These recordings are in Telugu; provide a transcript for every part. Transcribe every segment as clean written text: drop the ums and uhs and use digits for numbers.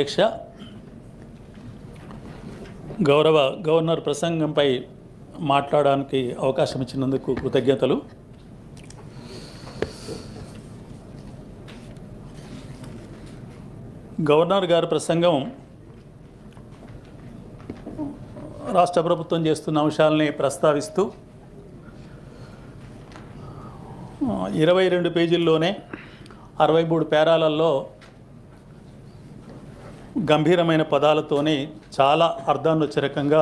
అధ్యక్ష, గౌరవ గవర్నర్ ప్రసంగంపై మాట్లాడడానికి అవకాశం ఇచ్చినందుకు కృతజ్ఞతలు. గవర్నర్ గారి ప్రసంగం రాష్ట్ర ప్రభుత్వం చేస్తున్న అంశాలని ప్రస్తావిస్తూ 22 పేజీల్లోనే 63 పేరాలలో గంభీరమైన పదాలతోనే చాలా అర్థాన్ని వచ్చే రకంగా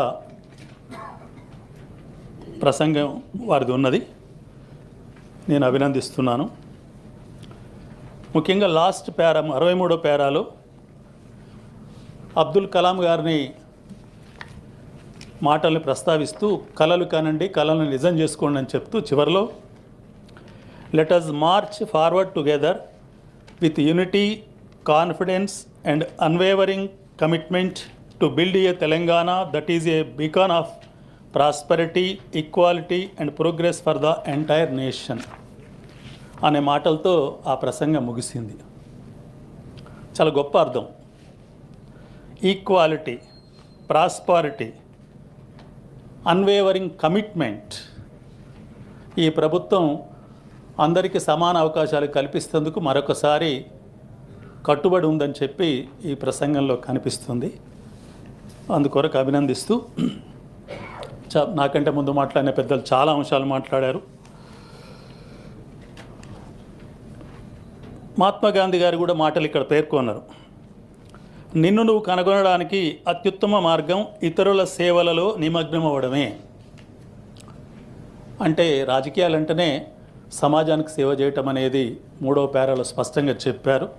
ప్రసంగం వారిది ఉన్నది. నేను అభినందిస్తున్నాను. ముఖ్యంగా లాస్ట్ పేరా 63వ పేరాలో అబ్దుల్ కలాం గారిని మాటల్ని ప్రస్తావిస్తూ కలలు కనండి, కలలను నిజం చేసుకోండి అని చెప్తూ చివరిలో let us March forward together with unity, confidence and unwavering commitment to build a Telangana that is a beacon of prosperity, equality and progress for the entire nation అనే మాటలతో ఆ ప్రసంగం ముగిసింది. చాలా గొప్ప అర్థం. Equality, prosperity, unwavering commitment. ఈ ప్రభుత్వం అందరికీ సమాన అవకాశాలు కల్పిస్తేందుకు మరొకసారి కట్టుబడి ఉందని చెప్పి ఈ ప్రసంగంలో కనిపిస్తుంది. అందుకొరకు అభినందిస్తూ నాకంటే ముందు మాట్లాడిన పెద్దలు చాలా అంశాలు మాట్లాడారు. మహాత్మా గాంధీ గారు కూడా మాటలు ఇక్కడ పేర్కొన్నారు. నిన్ను నువ్వు కనుగొనడానికి అత్యుత్తమ మార్గం ఇతరుల సేవలలో నిమగ్నం అవ్వడమే. అంటే రాజకీయాలంటేనే సమాజానికి సేవ చేయటం అనేది 3వ పేరాలో స్పష్టంగా చెప్పారు.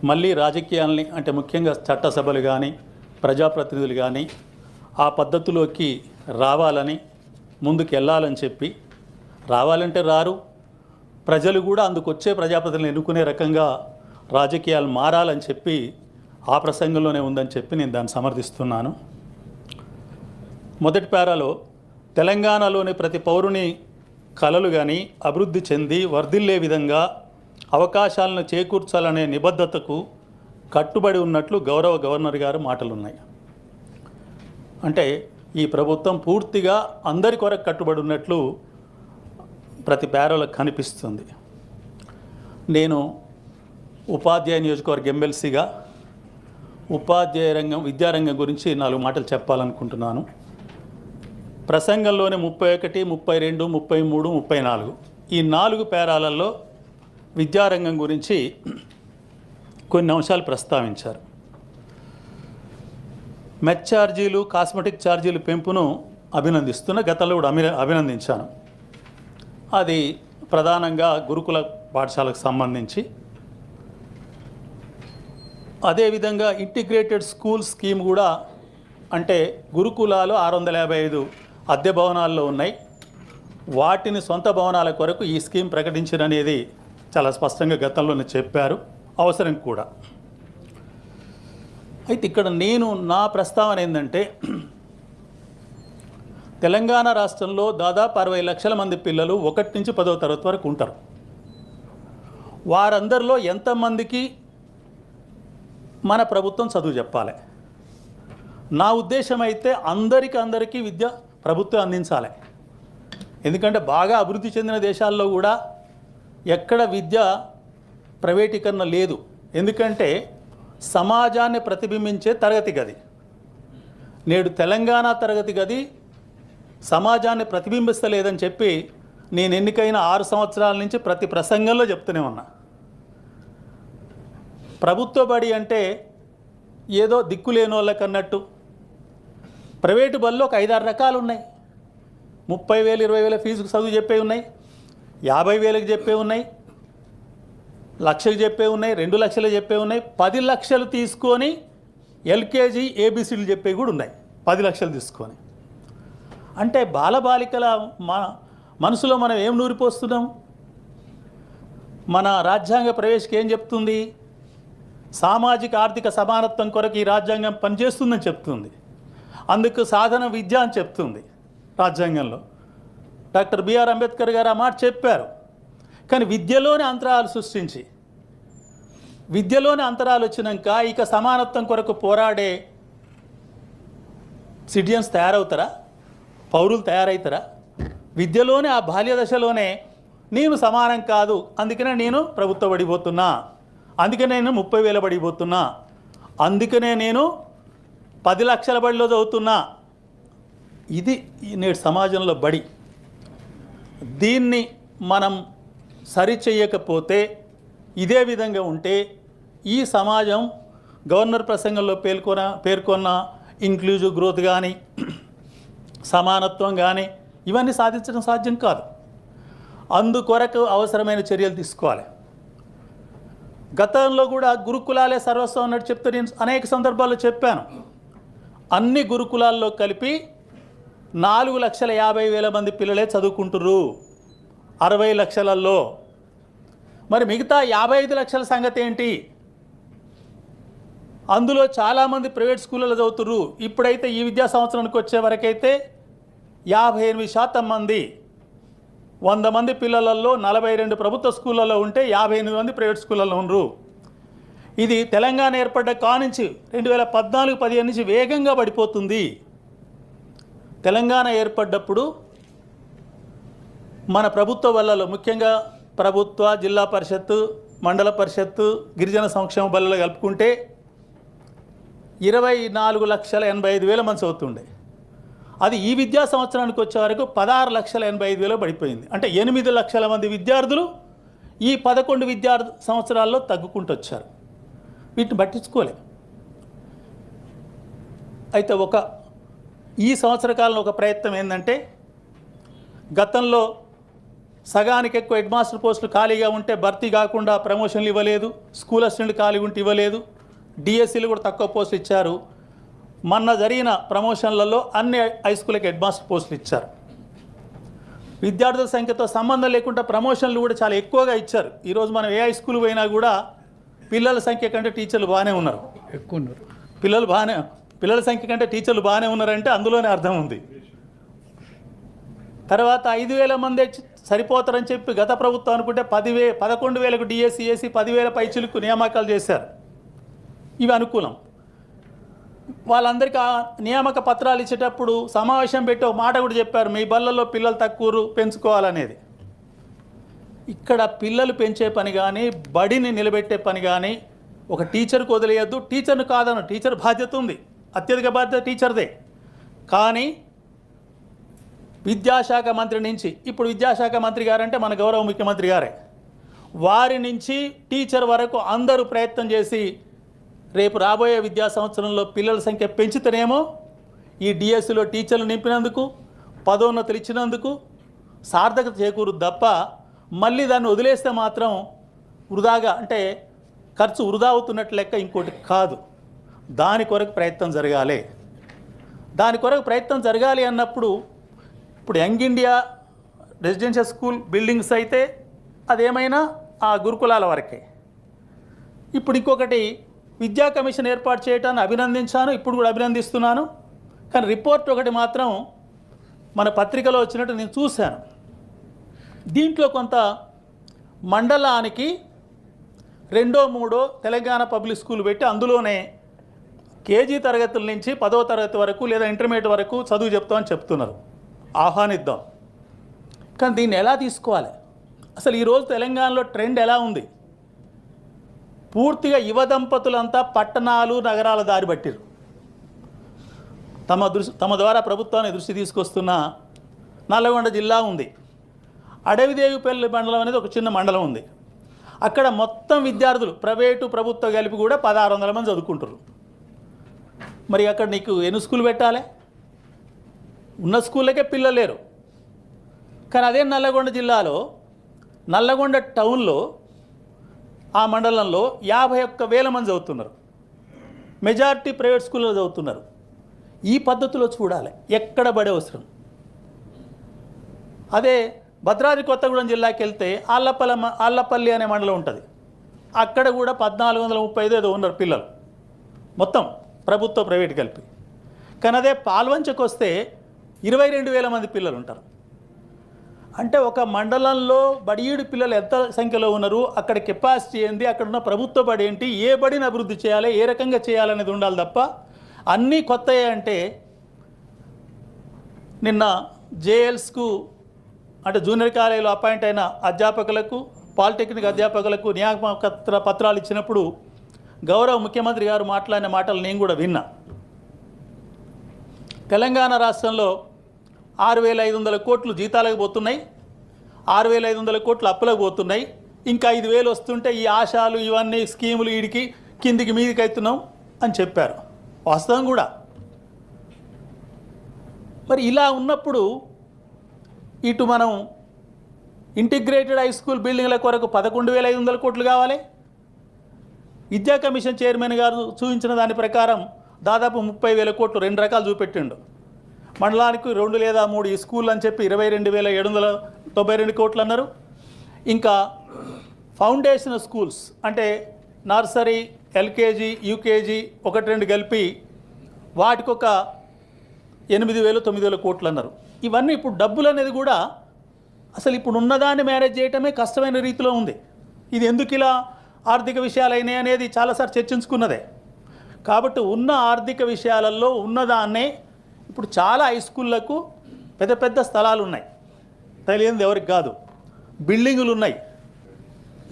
మళ్ళీ రాజకీయాల్ని అంటే ముఖ్యంగా చట్టసభలు కానీ ప్రజాప్రతినిధులు కానీ ఆ పద్ధతిలోకి రావాలని, ముందుకు వెళ్ళాలని చెప్పి, రావాలంటే రారు, ప్రజలు కూడా అందుకు వచ్చే ప్రజాప్రతినిధులను ఎన్నుకునే రకంగా రాజకీయాలు మారాలని చెప్పి ఆ ప్రసంగంలోనే ఉందని చెప్పి నేను దాన్ని సమర్థిస్తున్నాను. మొదటి పేరాలో తెలంగాణలోని ప్రతి పౌరుని కలలు కానీ అభివృద్ధి చెంది వర్ధిల్లే విధంగా అవకాశాలను చేకూర్చాలనే నిబద్ధతకు కట్టుబడి ఉన్నట్లు గౌరవ గవర్నర్ గారు మాటలున్నాయి. అంటే ఈ ప్రభుత్వం పూర్తిగా అందరి కొరకు కట్టుబడి ఉన్నట్లు ప్రతి పేరాలో కనిపిస్తుంది. నేను ఉపాధ్యాయ నియోజకవర్గ ఎమ్మెల్సీగా ఉపాధ్యాయ రంగం, విద్యారంగం గురించి 4 మాటలు చెప్పాలనుకుంటున్నాను. ప్రసంగంలోనే 31, 32, 33, 34 ఈ 4 పేరాలలో విద్యారంగం గురించి కొన్ని అంశాలు ప్రస్తావించారు. మెస్ ఛార్జీలు, కాస్మెటిక్ ఛార్జీలు పెంపును అభినందిస్తున్న గతంలో కూడా అభినందించాను. అది ప్రధానంగా గురుకుల పాఠశాలకు సంబంధించి. అదేవిధంగా ఇంటిగ్రేటెడ్ స్కూల్ స్కీమ్ కూడా, అంటే గురుకులాలు 655 అద్దె భవనాల్లో ఉన్నాయి, వాటిని సొంత భవనాల కొరకు ఈ స్కీమ్ ప్రకటించిననేది చాలా స్పష్టంగా గతంలోనే చెప్పారు, అవసరం కూడా. అయితే ఇక్కడ నా ప్రస్తావన ఏంటంటే, తెలంగాణ రాష్ట్రంలో దాదాపు 60 లక్షల మంది పిల్లలు 1 నుంచి 10వ తరగతి వరకు ఉంటారు. వారందరిలో ఎంతమందికి మన ప్రభుత్వం చదువు చెప్పాలి? నా ఉద్దేశం అయితే అందరికీ విద్య ప్రభుత్వం అందించాలి. ఎందుకంటే బాగా అభివృద్ధి చెందిన దేశాల్లో కూడా ఎక్కడ విద్య ప్రైవేటీకరణ లేదు. ఎందుకంటే సమాజాన్ని ప్రతిబింబించే తరగతి గది. నేడు తెలంగాణ తరగతి గది సమాజాన్ని ప్రతిబింబిస్తలేదని చెప్పి నేను ఎన్నికైన 6 సంవత్సరాల నుంచి ప్రతి ప్రసంగంలో చెప్తూనే ఉన్నా. ప్రభుత్వ బడి అంటే ఏదో దిక్కులేని వాళ్ళకి అన్నట్టు, ప్రైవేటు బడిలో ఒక 5-6 రకాలు ఉన్నాయి. 30,000, 20,000 ఫీజుకు చదువు చెప్పే ఉన్నాయి, 50,000కి చెప్పే ఉన్నాయి, 1,00,000కి చెప్పే ఉన్నాయి, 2 లక్షలు చెప్పే ఉన్నాయి, 10 లక్షలు తీసుకొని ఎల్కేజీ ఏబిసిడీలు చెప్పే కూడా ఉన్నాయి. 10 లక్షలు తీసుకొని అంటే బాలబాలికల మనసులో మనం ఏం నూరిపోస్తున్నాం? మన రాజ్యాంగ ప్రవేశిక ఏం చెప్తుంది? సామాజిక ఆర్థిక సమానత్వం కొరకు ఈ రాజ్యాంగం పనిచేస్తుందని చెప్తుంది. అందుకు సాధన విద్య అని చెప్తుంది రాజ్యాంగంలో. డాక్టర్ బిఆర్ అంబేద్కర్ గారు ఆ మాట చెప్పారు. కానీ విద్యలోనే అంతరాలు సృష్టించి విద్యలోని అంతరాలు వచ్చినాక ఇక సమానత్వం కొరకు పోరాడే సిటిజన్స్ తయారవుతారా? పౌరులు తయారవుతారా? విద్యలోనే ఆ బాల్య దశలోనే నేను సమానం కాదు, అందుకనే నేను ప్రభుత్వ పడిపోతున్నా, అందుకనే నేను 30,000 పడిపోతున్నా, అందుకనే నేను 10 లక్షల బడిలో చదువుతున్నా. ఇది నేటి సమాజంలో బడి. దీన్ని మనం సరిచేయకపోతే, ఇదే విధంగా ఉంటే ఈ సమాజం గవర్నర్ ప్రసంగంలో పేర్కొన్న ఇంక్లూజివ్ గ్రోత్ కానీ సమానత్వం కానీ ఇవన్నీ సాధించడం సాధ్యం కాదు. అందుకొరకు అవసరమైన చర్యలు తీసుకోవాలి. గతంలో కూడా గురుకులాలే సర్వస్వం అన్నట్టు చెప్తే నేను అనేక సందర్భాల్లో చెప్పాను. అన్ని గురుకులాల్లో కలిపి 4,50,000 మంది పిల్లలే చదువుకుంటున్నారు 60 లక్షలలో. మరి మిగతా 55 లక్షల సంగతి ఏంటి? అందులో చాలామంది ప్రైవేట్ స్కూళ్ళలో చదువుతున్నారు. ఇప్పుడైతే ఈ విద్యా సంవత్సరానికి వచ్చే వరకైతే 58% మంది, 100 మంది పిల్లలలో 42 ప్రభుత్వ స్కూళ్ళలో ఉంటే 58 మంది ప్రైవేట్ స్కూళ్ళలో ఉన్నారు. ఇది తెలంగాణ ఏర్పడ్డ కానుంచి 2014-15 నుంచి వేగంగా పడిపోతుంది. తెలంగాణ ఏర్పడ్డప్పుడు మన ప్రభుత్వ బళ్ళలో, ముఖ్యంగా ప్రభుత్వ, జిల్లా పరిషత్తు, మండల పరిషత్తు, గిరిజన సంక్షేమ బళ్ళలో కలుపుకుంటే 24,85,000 మంది చదువుతుండే. అది ఈ విద్యా సంవత్సరానికి వచ్చే వరకు 16,85,000 పడిపోయింది. అంటే 8 లక్షల మంది విద్యార్థులు ఈ 11 విద్యా సంవత్సరాల్లో తగ్గుకుంటూ వచ్చారు. వీటిని పట్టించుకోలే. అయితే ఈ సంవత్సర కాలంలో ఒక ప్రయత్నం ఏంటంటే, గతంలో సగానికి ఎక్కువ హెడ్ మాస్టర్ పోస్టులు ఖాళీగా ఉంటే భర్తీ కాకుండా ప్రమోషన్లు ఇవ్వలేదు, స్కూల్ అసిస్టెంట్లు ఖాళీ ఉంటే ఇవ్వలేదు, డిఎస్సీలు కూడా తక్కువ పోస్టులు ఇచ్చారు. మొన్న జరిగిన ప్రమోషన్లలో అన్ని హై స్కూల్కి హెడ్ మాస్టర్ పోస్టులు ఇచ్చారు. విద్యార్థుల సంఖ్యతో సంబంధం లేకుండా ప్రమోషన్లు కూడా చాలా ఎక్కువగా ఇచ్చారు. ఈరోజు మనం ఏ హై స్కూల్ పోయినా కూడా పిల్లల సంఖ్య కంటే టీచర్లు బాగానే ఉన్నారు, ఎక్కువ ఉన్నారు. పిల్లల సంఖ్య కంటే టీచర్లు బాగానే ఉన్నారంటే అందులోనే అర్థం ఉంది. తర్వాత 5,000 మంది సరిపోతారని చెప్పి గత ప్రభుత్వం అనుకుంటే 11,000కు డిఎస్సీ వేసి 10,000 పైచులకు నియామకాలు చేశారు. ఇవి అనుకూలం. వాళ్ళందరికీ ఆ నియామక పత్రాలు ఇచ్చేటప్పుడు సమావేశం పెట్టి ఒక మాట కూడా చెప్పారు, మీ బళ్ళల్లో పిల్లలు తక్కువ పెంచుకోవాలనేది. ఇక్కడ పిల్లలు పెంచే పని కానీ, బడిని నిలబెట్టే పని కానీ ఒక టీచర్కి వదిలేయద్దు. టీచర్ను కాదను, టీచర్ బాధ్యత ఉంది, అత్యధిక బాధ్యత టీచర్దే. కానీ విద్యాశాఖ మంత్రి నుంచి, ఇప్పుడు విద్యాశాఖ మంత్రి గారంటే మన గౌరవ ముఖ్యమంత్రి గారే, వారి నుంచి టీచర్ వరకు అందరూ ప్రయత్నం చేసి రేపు రాబోయే విద్యా సంవత్సరంలో పిల్లల సంఖ్య పెంచితేనేమో ఈ డిఎస్సిలో టీచర్లు నింపినందుకు, పదోన్నతులు ఇచ్చినందుకు సార్థకత చేకూరు తప్ప మళ్ళీ దాన్ని వదిలేస్తే మాత్రం వృధాగా, అంటే ఖర్చు వృధా అవుతున్నట్లు లెక్క, ఇంకోటి కాదు. దాని కొరకు ప్రయత్నం జరగాలి. దాని కొరకు ప్రయత్నం జరగాలి అన్నప్పుడు ఇప్పుడు young India residential school buildings అయితే అదేమైనా ఆ గురుకులాల వరకే. ఇప్పుడు ఇంకొకటి విద్యా కమిషన్ ఏర్పాటు చేయటాన్ని అభినందించాను, ఇప్పుడు కూడా అభినందిస్తున్నాను. కానీ రిపోర్ట్ ఒకటి మాత్రం మన పత్రికలో వచ్చినట్టు నేను చూశాను. దీంట్లో కొంత మండలానికి 2, 3 తెలంగాణ పబ్లిక్ స్కూల్ పెట్టి అందులోనే కేజీ తరగతుల నుంచి 10వ తరగతి వరకు లేదా ఇంటర్మీడియట్ వరకు చదువు చెప్తామని చెప్తున్నారు. ఆహ్వానిద్దాం. కానీ దీన్ని ఎలా తీసుకోవాలి? అసలు ఈరోజు తెలంగాణలో ట్రెండ్ ఎలా ఉంది? పూర్తిగా యువ దంపతులంతా పట్టణాలు, నగరాల దారి పట్టిరు. తమ ద్వారా ప్రభుత్వాన్ని దృష్టి తీసుకొస్తున్న నల్లగొండ జిల్లా ఉంది. అడవిదేవిపల్లి మండలం అనేది ఒక చిన్న మండలం ఉంది. అక్కడ మొత్తం విద్యార్థులు ప్రైవేటు ప్రభుత్వ కలిపి కూడా 1,600 మంది చదువుకుంటారు. మరి అక్కడ నీకు ఎన్ని స్కూల్ పెట్టాలి? ఉన్న స్కూళ్ళకే పిల్లలు లేరు. కానీ అదే నల్లగొండ జిల్లాలో, నల్లగొండ టౌన్లో, ఆ మండలంలో 51,000 మంది చదువుతున్నారు. మెజారిటీ ప్రైవేట్ స్కూల్లో చదువుతున్నారు. ఈ పద్ధతిలో చూడాలి, ఎక్కడ బడే అవసరం. అదే భద్రాద్రి కొత్తగూడెం జిల్లాకి వెళ్తే ఆళ్ళపల్లి అనే మండలం ఉంటుంది. అక్కడ కూడా 1,435 ఏదో ఉన్నారు పిల్లలు, మొత్తం ప్రభుత్వ ప్రైవేట్ కలిపి. కానీ అదే పాల్వంచకు వస్తే 22,000 మంది పిల్లలు ఉంటారు. అంటే ఒక మండలంలో బడియుడి పిల్లలు ఎంత సంఖ్యలో ఉన్నారు, అక్కడ కెపాసిటీ ఏంది, అక్కడ ఉన్న ప్రభుత్వ బడి ఏంటి, ఏ బడిని అభివృద్ధి చేయాలి, ఏ రకంగా చేయాలనేది ఉండాలి తప్ప అన్నీ కొత్తయే అంటే. నిన్న జేఎల్స్కు అంటే జూనియర్ కాలేజీలో అపాయింట్ అయిన అధ్యాపకులకు, పాలిటెక్నిక్ అధ్యాపకులకు నియామక పత్రాలు ఇచ్చినప్పుడు గౌరవ ముఖ్యమంత్రి గారు మాట్లాడిన మాటలు నేను కూడా విన్నా. తెలంగాణ రాష్ట్రంలో 6,500 కోట్లు జీతాలకు పోతున్నాయి, 6,500 కోట్లు అప్పులకు పోతున్నాయి, ఇంకా 5,000 వస్తుంటే ఈ ఆశాలు ఇవన్నీ స్కీములు వీడికి కిందికి మీదికి అవుతున్నాం అని చెప్పారు. వాస్తవం కూడా. మరి ఇలా ఉన్నప్పుడు ఇటు మనం ఇంటిగ్రేటెడ్ హై స్కూల్ బిల్డింగ్ల కొరకు 11,500 కోట్లు కావాలి. విద్యా కమిషన్ చైర్మన్ గారు చూపించిన దాని ప్రకారం దాదాపు 30,000 కోట్లు 2 రకాలు చూపెట్టిండు. మండలానికి 2 లేదా 3 ఈ స్కూల్ అని చెప్పి 22,792 కోట్లు అన్నారు. ఇంకా ఫౌండేషన్ స్కూల్స్ అంటే నర్సరీ, ఎల్కేజీ, యూకేజీ 1-2 కలిపి వాటికొక 8,000-9,000 కోట్లు అన్నారు. ఇవన్నీ ఇప్పుడు డబ్బులు అనేది కూడా అసలు ఇప్పుడు ఉన్నదాన్ని మేనేజ్ చేయటమే కష్టమైన రీతిలో ఉంది. ఇది ఎందుకు ఇలా ఆర్థిక విషయాలైనాయి అనేది చాలాసార్లు చర్చించుకున్నదే. కాబట్టి ఉన్న ఆర్థిక విషయాలలో ఉన్నదాన్నే ఇప్పుడు చాలా హై స్కూళ్ళకు పెద్ద పెద్ద స్థలాలు ఉన్నాయి, తెలియనిది ఎవరికి కాదు, బిల్డింగులు ఉన్నాయి.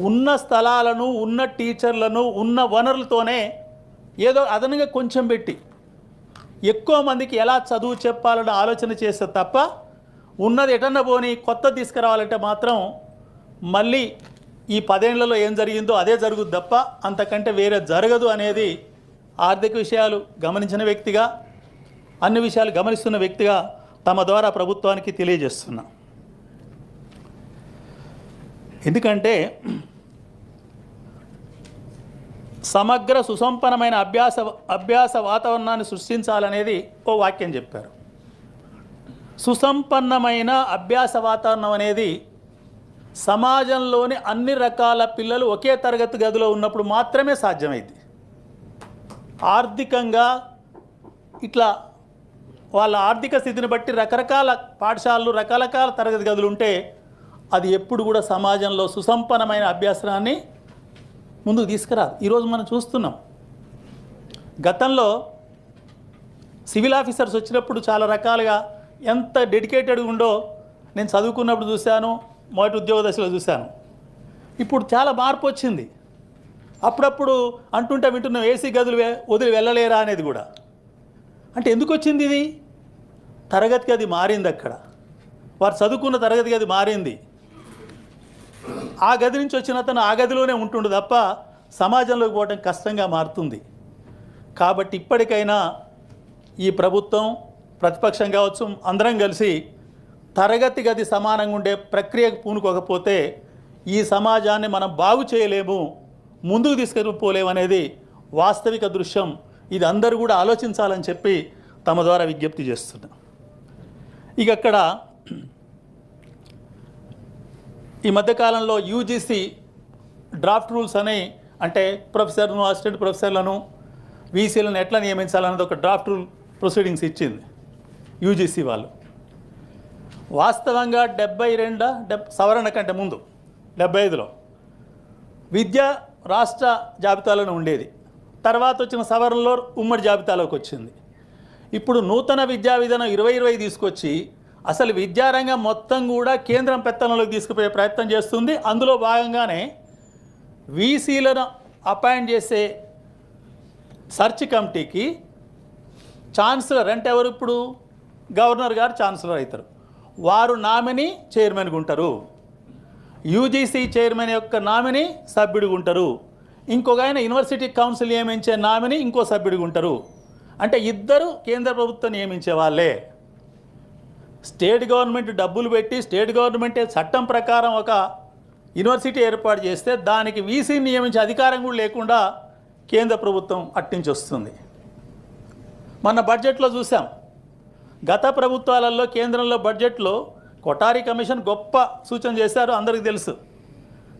ఉన్న స్థలాలను, ఉన్న టీచర్లను, ఉన్న వనరులతోనే ఏదో అదనంగా కొంచెం పెట్టి ఎక్కువ మందికి ఎలా చదువు చెప్పాలని ఆలోచన చేస్తే తప్ప ఉన్నది ఎటన్నా పోని కొత్త తీసుకురావాలంటే మాత్రం మళ్ళీ ఈ 10 ఏళ్లలో ఏం జరిగిందో అదే జరుగుద్ది తప్ప అంతకంటే వేరే జరగదు అనేది ఆర్థిక విషయాలు గమనించిన వ్యక్తిగా, అన్ని విషయాలు గమనిస్తున్న వ్యక్తిగా తమ ద్వారా ప్రభుత్వానికి తెలియజేస్తున్నా. ఎందుకంటే సమగ్ర సుసంపన్నమైన అభ్యాస వాతావరణాన్ని సృష్టించాలనేది ఓ వాక్యం చెప్పారు. సుసంపన్నమైన అభ్యాస వాతావరణం అనేది సమాజంలోని అన్ని రకాల పిల్లలు ఒకే తరగతి గదిలో ఉన్నప్పుడు మాత్రమే సాధ్యమైంది. ఆర్థికంగా ఇట్లా వాళ్ళ ఆర్థిక స్థితిని బట్టి రకరకాల పాఠశాలలు, రకరకాల తరగతి గదులు ఉంటే అది ఎప్పుడు కూడా సమాజంలో సుసంపన్నమైన అభ్యాసాన్ని ముందుకు తీసుకురాదు. ఈరోజు మనం చూస్తున్నాం. గతంలో సివిల్ ఆఫీసర్స్ వచ్చినప్పుడు చాలా రకాలుగా ఎంత డెడికేటెడ్గా ఉందో నేను చదువుకున్నప్పుడు చూశాను, మొదటి ఉద్యోగ దశలో చూశాను. ఇప్పుడు చాలా మార్పు వచ్చింది. అప్పుడప్పుడు అంటుంటే వింటున్నాం ఏసీ గదులు వదిలి వెళ్ళలేరా అనేది కూడా. అంటే ఎందుకు వచ్చింది ఇది? తరగతి గది మారింది. అక్కడ వారు చదువుకున్న తరగతి గది మారింది. ఆ గది నుంచి వచ్చిన అతను ఆ గదిలోనే ఉంటుండు తప్ప సమాజంలోకి పోవడం కష్టంగా మారుతుంది. కాబట్టి ఇప్పటికైనా ఈ ప్రభుత్వం, ప్రతిపక్షం కావచ్చు, అందరం కలిసి తరగతి గది సమానంగా ఉండే ప్రక్రియకు పూనుకోకపోతే ఈ సమాజాన్ని మనం బాగు చేయలేము, ముందుకు తీసుకెళ్ళిపోలేము అనేది వాస్తవిక దృశ్యం. ఇది అందరూ కూడా ఆలోచించాలని చెప్పి తమ ద్వారా విజ్ఞప్తి చేస్తున్నా. ఇక అక్కడ ఈ మధ్యకాలంలో యూజీసీ డ్రాఫ్ట్ రూల్స్ అని, అంటే ప్రొఫెసర్ను, అసిస్టెంట్ ప్రొఫెసర్లను, వీసీలను ఎట్లా నియమించాలన్నది ఒక డ్రాఫ్ట్ రూల్ ప్రొసీడింగ్స్ ఇచ్చింది యూజీసీ వాళ్ళు. వాస్తవంగా 72 సవరణ కంటే ముందు 75లో విద్య రాష్ట్ర జాబితాలోనే ఉండేది. తర్వాత వచ్చిన సవరణలో ఉమ్మడి జాబితాలోకి వచ్చింది. ఇప్పుడు నూతన విద్యా విధానం 2020 తీసుకొచ్చి అసలు విద్యారంగం మొత్తం కూడా కేంద్రం పెత్తనంలోకి తీసుకుపోయే ప్రయత్నం చేస్తుంది. అందులో భాగంగానే వీసీలను అపాయింట్ చేసే సర్చ్ కమిటీకి ఛాన్సలర్ అంటే ఎవరు? ఇప్పుడు గవర్నర్ గారు ఛాన్సలర్ అవుతారు. వారు నామినీ చైర్మన్గా ఉంటారు. యూజీసీ చైర్మన్ యొక్క నామినీ సభ్యుడిగా ఉంటారు. ఇంకొక ఆయన యూనివర్సిటీ కౌన్సిల్ నియమించే నామినీ ఇంకో సభ్యుడిగా ఉంటారు. అంటే ఇద్దరు కేంద్ర ప్రభుత్వం నియమించే వాళ్ళే. స్టేట్ గవర్నమెంట్ డబ్బులు పెట్టి స్టేట్ గవర్నమెంటే చట్టం ప్రకారం ఒక యూనివర్సిటీ ఏర్పాటు చేస్తే దానికి వీసీని నియమించే అధికారం కూడా లేకుండా కేంద్ర ప్రభుత్వం అట్టించి వస్తుంది. మన బడ్జెట్లో చూసాం. గత ప్రభుత్వాలలో కేంద్రంలో బడ్జెట్లో కొఠారి కమిషన్ గొప్ప సూచన చేశారు, అందరికీ తెలుసు.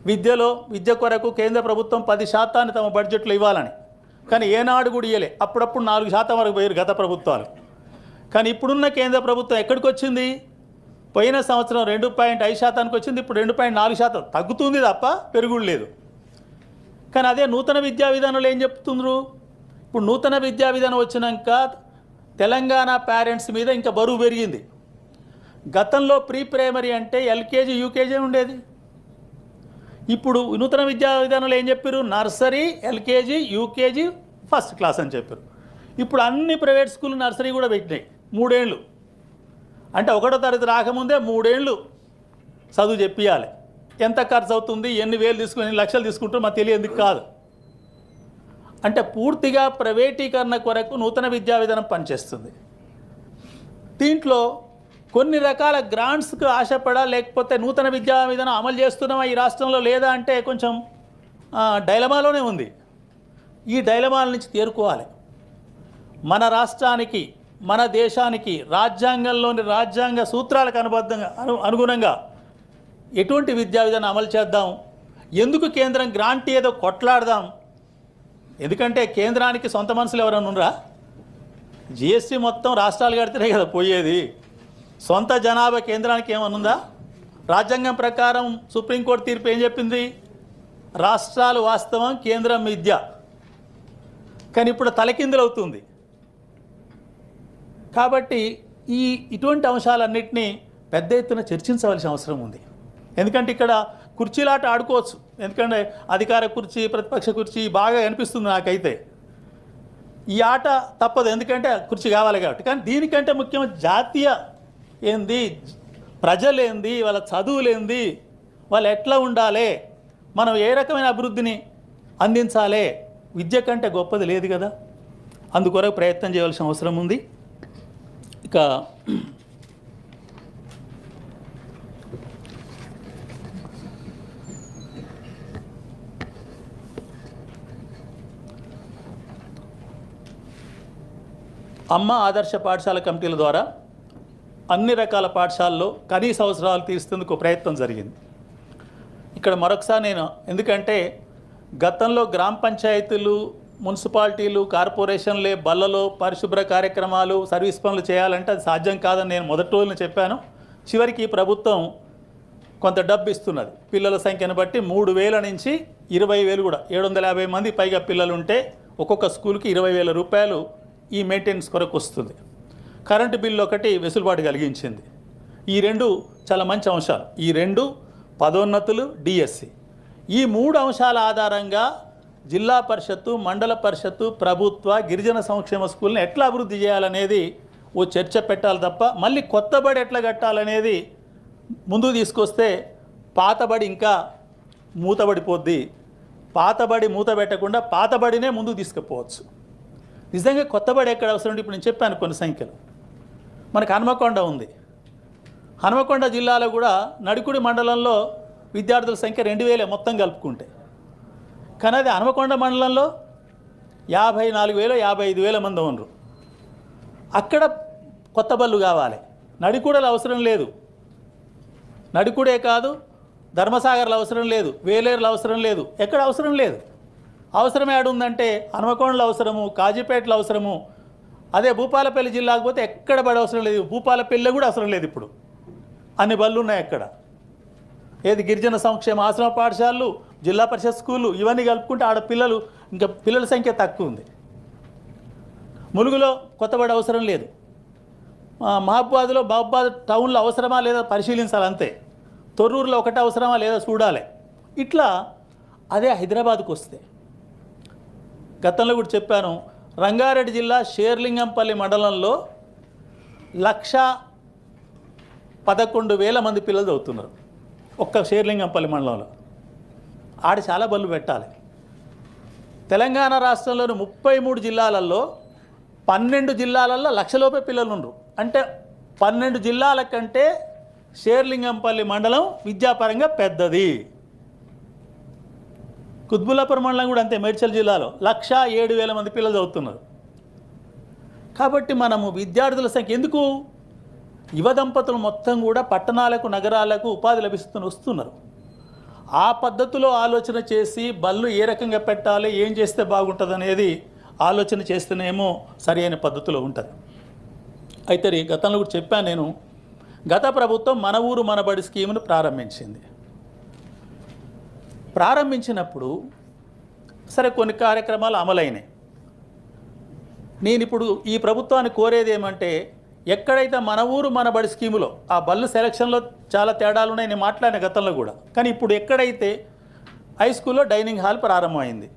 విద్య కొరకు కేంద్ర ప్రభుత్వం 10% తమ బడ్జెట్లో ఇవ్వాలని. కానీ ఏనాడు కూడా ఇవ్వలే. అప్పుడప్పుడు 4% వరకు పోయారు గత ప్రభుత్వాలు. కానీ ఇప్పుడున్న కేంద్ర ప్రభుత్వం ఎక్కడికి వచ్చింది? పోయిన సంవత్సరం 2.5% వచ్చింది, ఇప్పుడు 2.4% తగ్గుతుంది తప్ప పెరుగుడు లేదు. కానీ అదే నూతన విద్యా విధానంలో ఏం చెప్తుండ్రు? ఇప్పుడు నూతన విద్యా విధానం వచ్చినాక తెలంగాణ పేరెంట్స్ మీద ఇంకా బరువు పెరిగింది. గతంలో ప్రీ ప్రైమరీ అంటే ఎల్కేజీ యూకేజీ ఉండేది. ఇప్పుడు నూతన విద్యా విధానంలో ఏం చెప్పారు? Nursery, LKG, UKG, first class అని చెప్పారు. ఇప్పుడు అన్ని ప్రైవేట్ స్కూల్ నర్సరీ కూడా పెట్టినాయి. 3 ఏళ్ళు అంటే 1వ తరగతి రాకముందే 3 ఏళ్ళు చదువు చెప్పియాలి. ఎంత ఖర్చు అవుతుంది, ఎన్ని వేలు తీసుకుని ఎన్ని లక్షలు తీసుకుంటారో మాకు తెలియదు కాదు. అంటే పూర్తిగా ప్రైవేటీకరణ కొరకు నూతన విద్యా విధానం పనిచేస్తుంది. దీంట్లో కొన్ని రకాల గ్రాంట్స్కు ఆశపడా, లేకపోతే నూతన విద్యా విధానం అమలు చేస్తున్నామా ఈ రాష్ట్రంలో లేదా అంటే కొంచెం డైలమాలోనే ఉంది. ఈ డైలమాల నుంచి తేరుకోవాలి. మన రాష్ట్రానికి, మన దేశానికి రాజ్యాంగంలోని రాజ్యాంగ సూత్రాలకు అనుగుణంగా ఎటువంటి విద్యా విధానం అమలు చేద్దాం? ఎందుకు కేంద్రం గ్రాంట్ ఏదో కొట్లాడదాం? ఎందుకంటే కేంద్రానికి సొంత మనుషులు ఎవరైనా ఉన్నారా? జిఎస్టీ మొత్తం రాష్ట్రాలు కడితేనే కదా పోయేది. సొంత జనాభా కేంద్రానికి ఏమన్నా ఉందా? రాజ్యాంగం ప్రకారం సుప్రీంకోర్టు తీర్పు ఏం చెప్పింది? రాష్ట్రాలు వాస్తవం, కేంద్రం మిథ్య. కానీ ఇప్పుడు తలకిందులవుతుంది. కాబట్టి ఇటువంటి అంశాలన్నింటినీ పెద్ద ఎత్తున చర్చించవలసిన అవసరం ఉంది. ఎందుకంటే ఇక్కడ కుర్చీలాట ఆడుకోవచ్చు. ఎందుకంటే అధికార కుర్చీ, ప్రతిపక్ష కుర్చీ బాగా అనిపిస్తుంది నాకైతే. ఈ ఆట తప్పదు, ఎందుకంటే కుర్చీ కావాలి కాబట్టి. కానీ దీనికంటే ముఖ్యం జాతీయ ఏంది, ప్రజలేంది, వాళ్ళ చదువులేంది, వాళ్ళు ఎట్లా ఉండాలి, మనం ఏ రకమైన అభివృద్ధిని అందించాలి, విద్య కంటే గొప్పది లేదు కదా. అందుకొరకు ప్రయత్నం చేయవలసిన అవసరం ఉంది. ఇక అమ్మ ఆదర్శ పాఠశాల కమిటీల ద్వారా అన్ని రకాల పాఠశాలలో కనీస అవసరాలు తీర్చేందుకు ప్రయత్నం జరిగింది. ఇక్కడ మరొకసారి నేను, ఎందుకంటే గతంలో గ్రామ పంచాయతీలు, మున్సిపాలిటీలు, కార్పొరేషన్లే బళ్ళలో పరిశుభ్ర కార్యక్రమాలు, సర్వీస్ పనులు చేయాలంటే అది సాధ్యం కాదని నేను మొదటి రోజున చెప్పాను. చివరికి ప్రభుత్వం కొంత డబ్బు ఇస్తున్నది. పిల్లల సంఖ్యను బట్టి 3,000 నుంచి 20,000 కూడా, 750 మంది పైగా పిల్లలు ఉంటే ఒక్కొక్క స్కూల్కి 20,000 రూపాయలు ఈ మెయింటెనెన్స్ కొరకు వస్తుంది. కరెంటు బిల్లు ఒకటి వెసులుబాటు కలిగించింది. ఈ 2 చాలా మంచి అంశాలు. ఈ 2 పదోన్నతులు, డిఎస్సి, ఈ 3 అంశాల ఆధారంగా జిల్లా పరిషత్తు, మండల పరిషత్తు, ప్రభుత్వ గిరిజన సంక్షేమ స్కూల్ని ఎట్లా అభివృద్ధి చేయాలనేది ఓ చర్చ పెట్టాలి తప్ప మళ్ళీ కొత్త బడి ఎట్లా కట్టాలనేది ముందుకు తీసుకొస్తే పాతబడి ఇంకా మూతబడిపోద్ది. పాతబడి మూత పెట్టకుండా పాతబడినే ముందుకు తీసుకుపోవచ్చు. నిజంగా కొత్తబడి ఎక్కడ అవసరం? ఇప్పుడు నేను చెప్పాను కొన్ని సంఖ్యలు. మనకు హనుమకొండ ఉంది. హనుమకొండ జిల్లాలో కూడా నడికుడి మండలంలో విద్యార్థుల సంఖ్య 2,000 మొత్తం కలుపుకుంటే. కానీ అది హనుమకొండ మండలంలో 54,000, 55,000 మంది ఉన్నారు. అక్కడ కొత్త బళ్ళు కావాలి. నడికూడలు అవసరం లేదు. నడికూడే కాదు, ధర్మసాగర్లు అవసరం లేదు, వేలేరులు అవసరం లేదు, ఎక్కడ అవసరం లేదు. అవసరం ఏడుందంటే హనుమకొండలో అవసరము, కాజీపేటలో అవసరము. అదే భూపాలపల్లి జిల్లాకు పోతే ఎక్కడ బడి అవసరం లేదు. భూపాలపల్లి కూడా అవసరం లేదు. ఇప్పుడు అన్ని బళ్ళు ఉన్నాయి అక్కడ. ఏది గిరిజన సంక్షేమ ఆశ్రమ పాఠశాలలు, జిల్లా పరిషత్ స్కూళ్ళు ఇవన్నీ కలుపుకుంటే ఆడ పిల్లలు ఇంకా పిల్లల సంఖ్య తక్కువ ఉంది. ములుగులో కొత్తబడి అవసరం లేదు. మహబూబాద్ టౌన్లో అవసరమా లేదా పరిశీలించాలి అంతే. తొర్రూరులో ఒకటి అవసరమా లేదా చూడాలి. ఇట్లా అదే హైదరాబాద్కు వస్తే, గతంలో కూడా చెప్పాను, రంగారెడ్డి జిల్లా షేర్లింగంపల్లి మండలంలో 1,11,000 మంది పిల్లలు చదువుతున్నారు ఒక్క షేర్లింగంపల్లి మండలంలో. ఆడ చాలా బళ్ళు పెట్టాలి. తెలంగాణ రాష్ట్రంలోని 33 జిల్లాలలో 12 జిల్లాలలో 1,00,000 లోపే పిల్లలు ఉన్నారు. అంటే 12 జిల్లాల కంటే షేర్లింగంపల్లి మండలం విద్యాపరంగా పెద్దది. కుత్బుల్లాపూర్ మండలం కూడా అంతే, మేడ్చల్ జిల్లాలో 1,07,000 మంది పిల్లలు చదువుతున్నారు. కాబట్టి మనము విద్యార్థుల సంఖ్య ఎందుకు, యువ దంపతులు మొత్తం కూడా పట్టణాలకు, నగరాలకు ఉపాధి వస్తున్నారు. ఆ పద్ధతిలో ఆలోచన చేసి బళ్ళు ఏ రకంగా పెట్టాలి, ఏం చేస్తే బాగుంటుంది అనేది ఆలోచన చేస్తేనేమో సరి అయిన పద్ధతిలో ఉంటుంది. అయితే గతంలో కూడా చెప్పాను నేను, గత ప్రభుత్వం మన ఊరు మన బడి స్కీమును ప్రారంభించింది. ప్రారంభించినప్పుడు సరే కొన్ని కార్యక్రమాలు అమలైనాయి. నేను ఇప్పుడు ఈ ప్రభుత్వాన్ని కోరేది ఏమంటే, ఎక్కడైతే మన ఊరు మన బడి స్కీములో ఆ బళ్ళు సెలక్షన్లో చాలా తేడాలు ఉన్నాయి, నేను మాట్లాడిన గతంలో కూడా. కానీ ఇప్పుడు ఎక్కడైతే హై స్కూల్లో డైనింగ్ హాల్ ప్రారంభమైంది,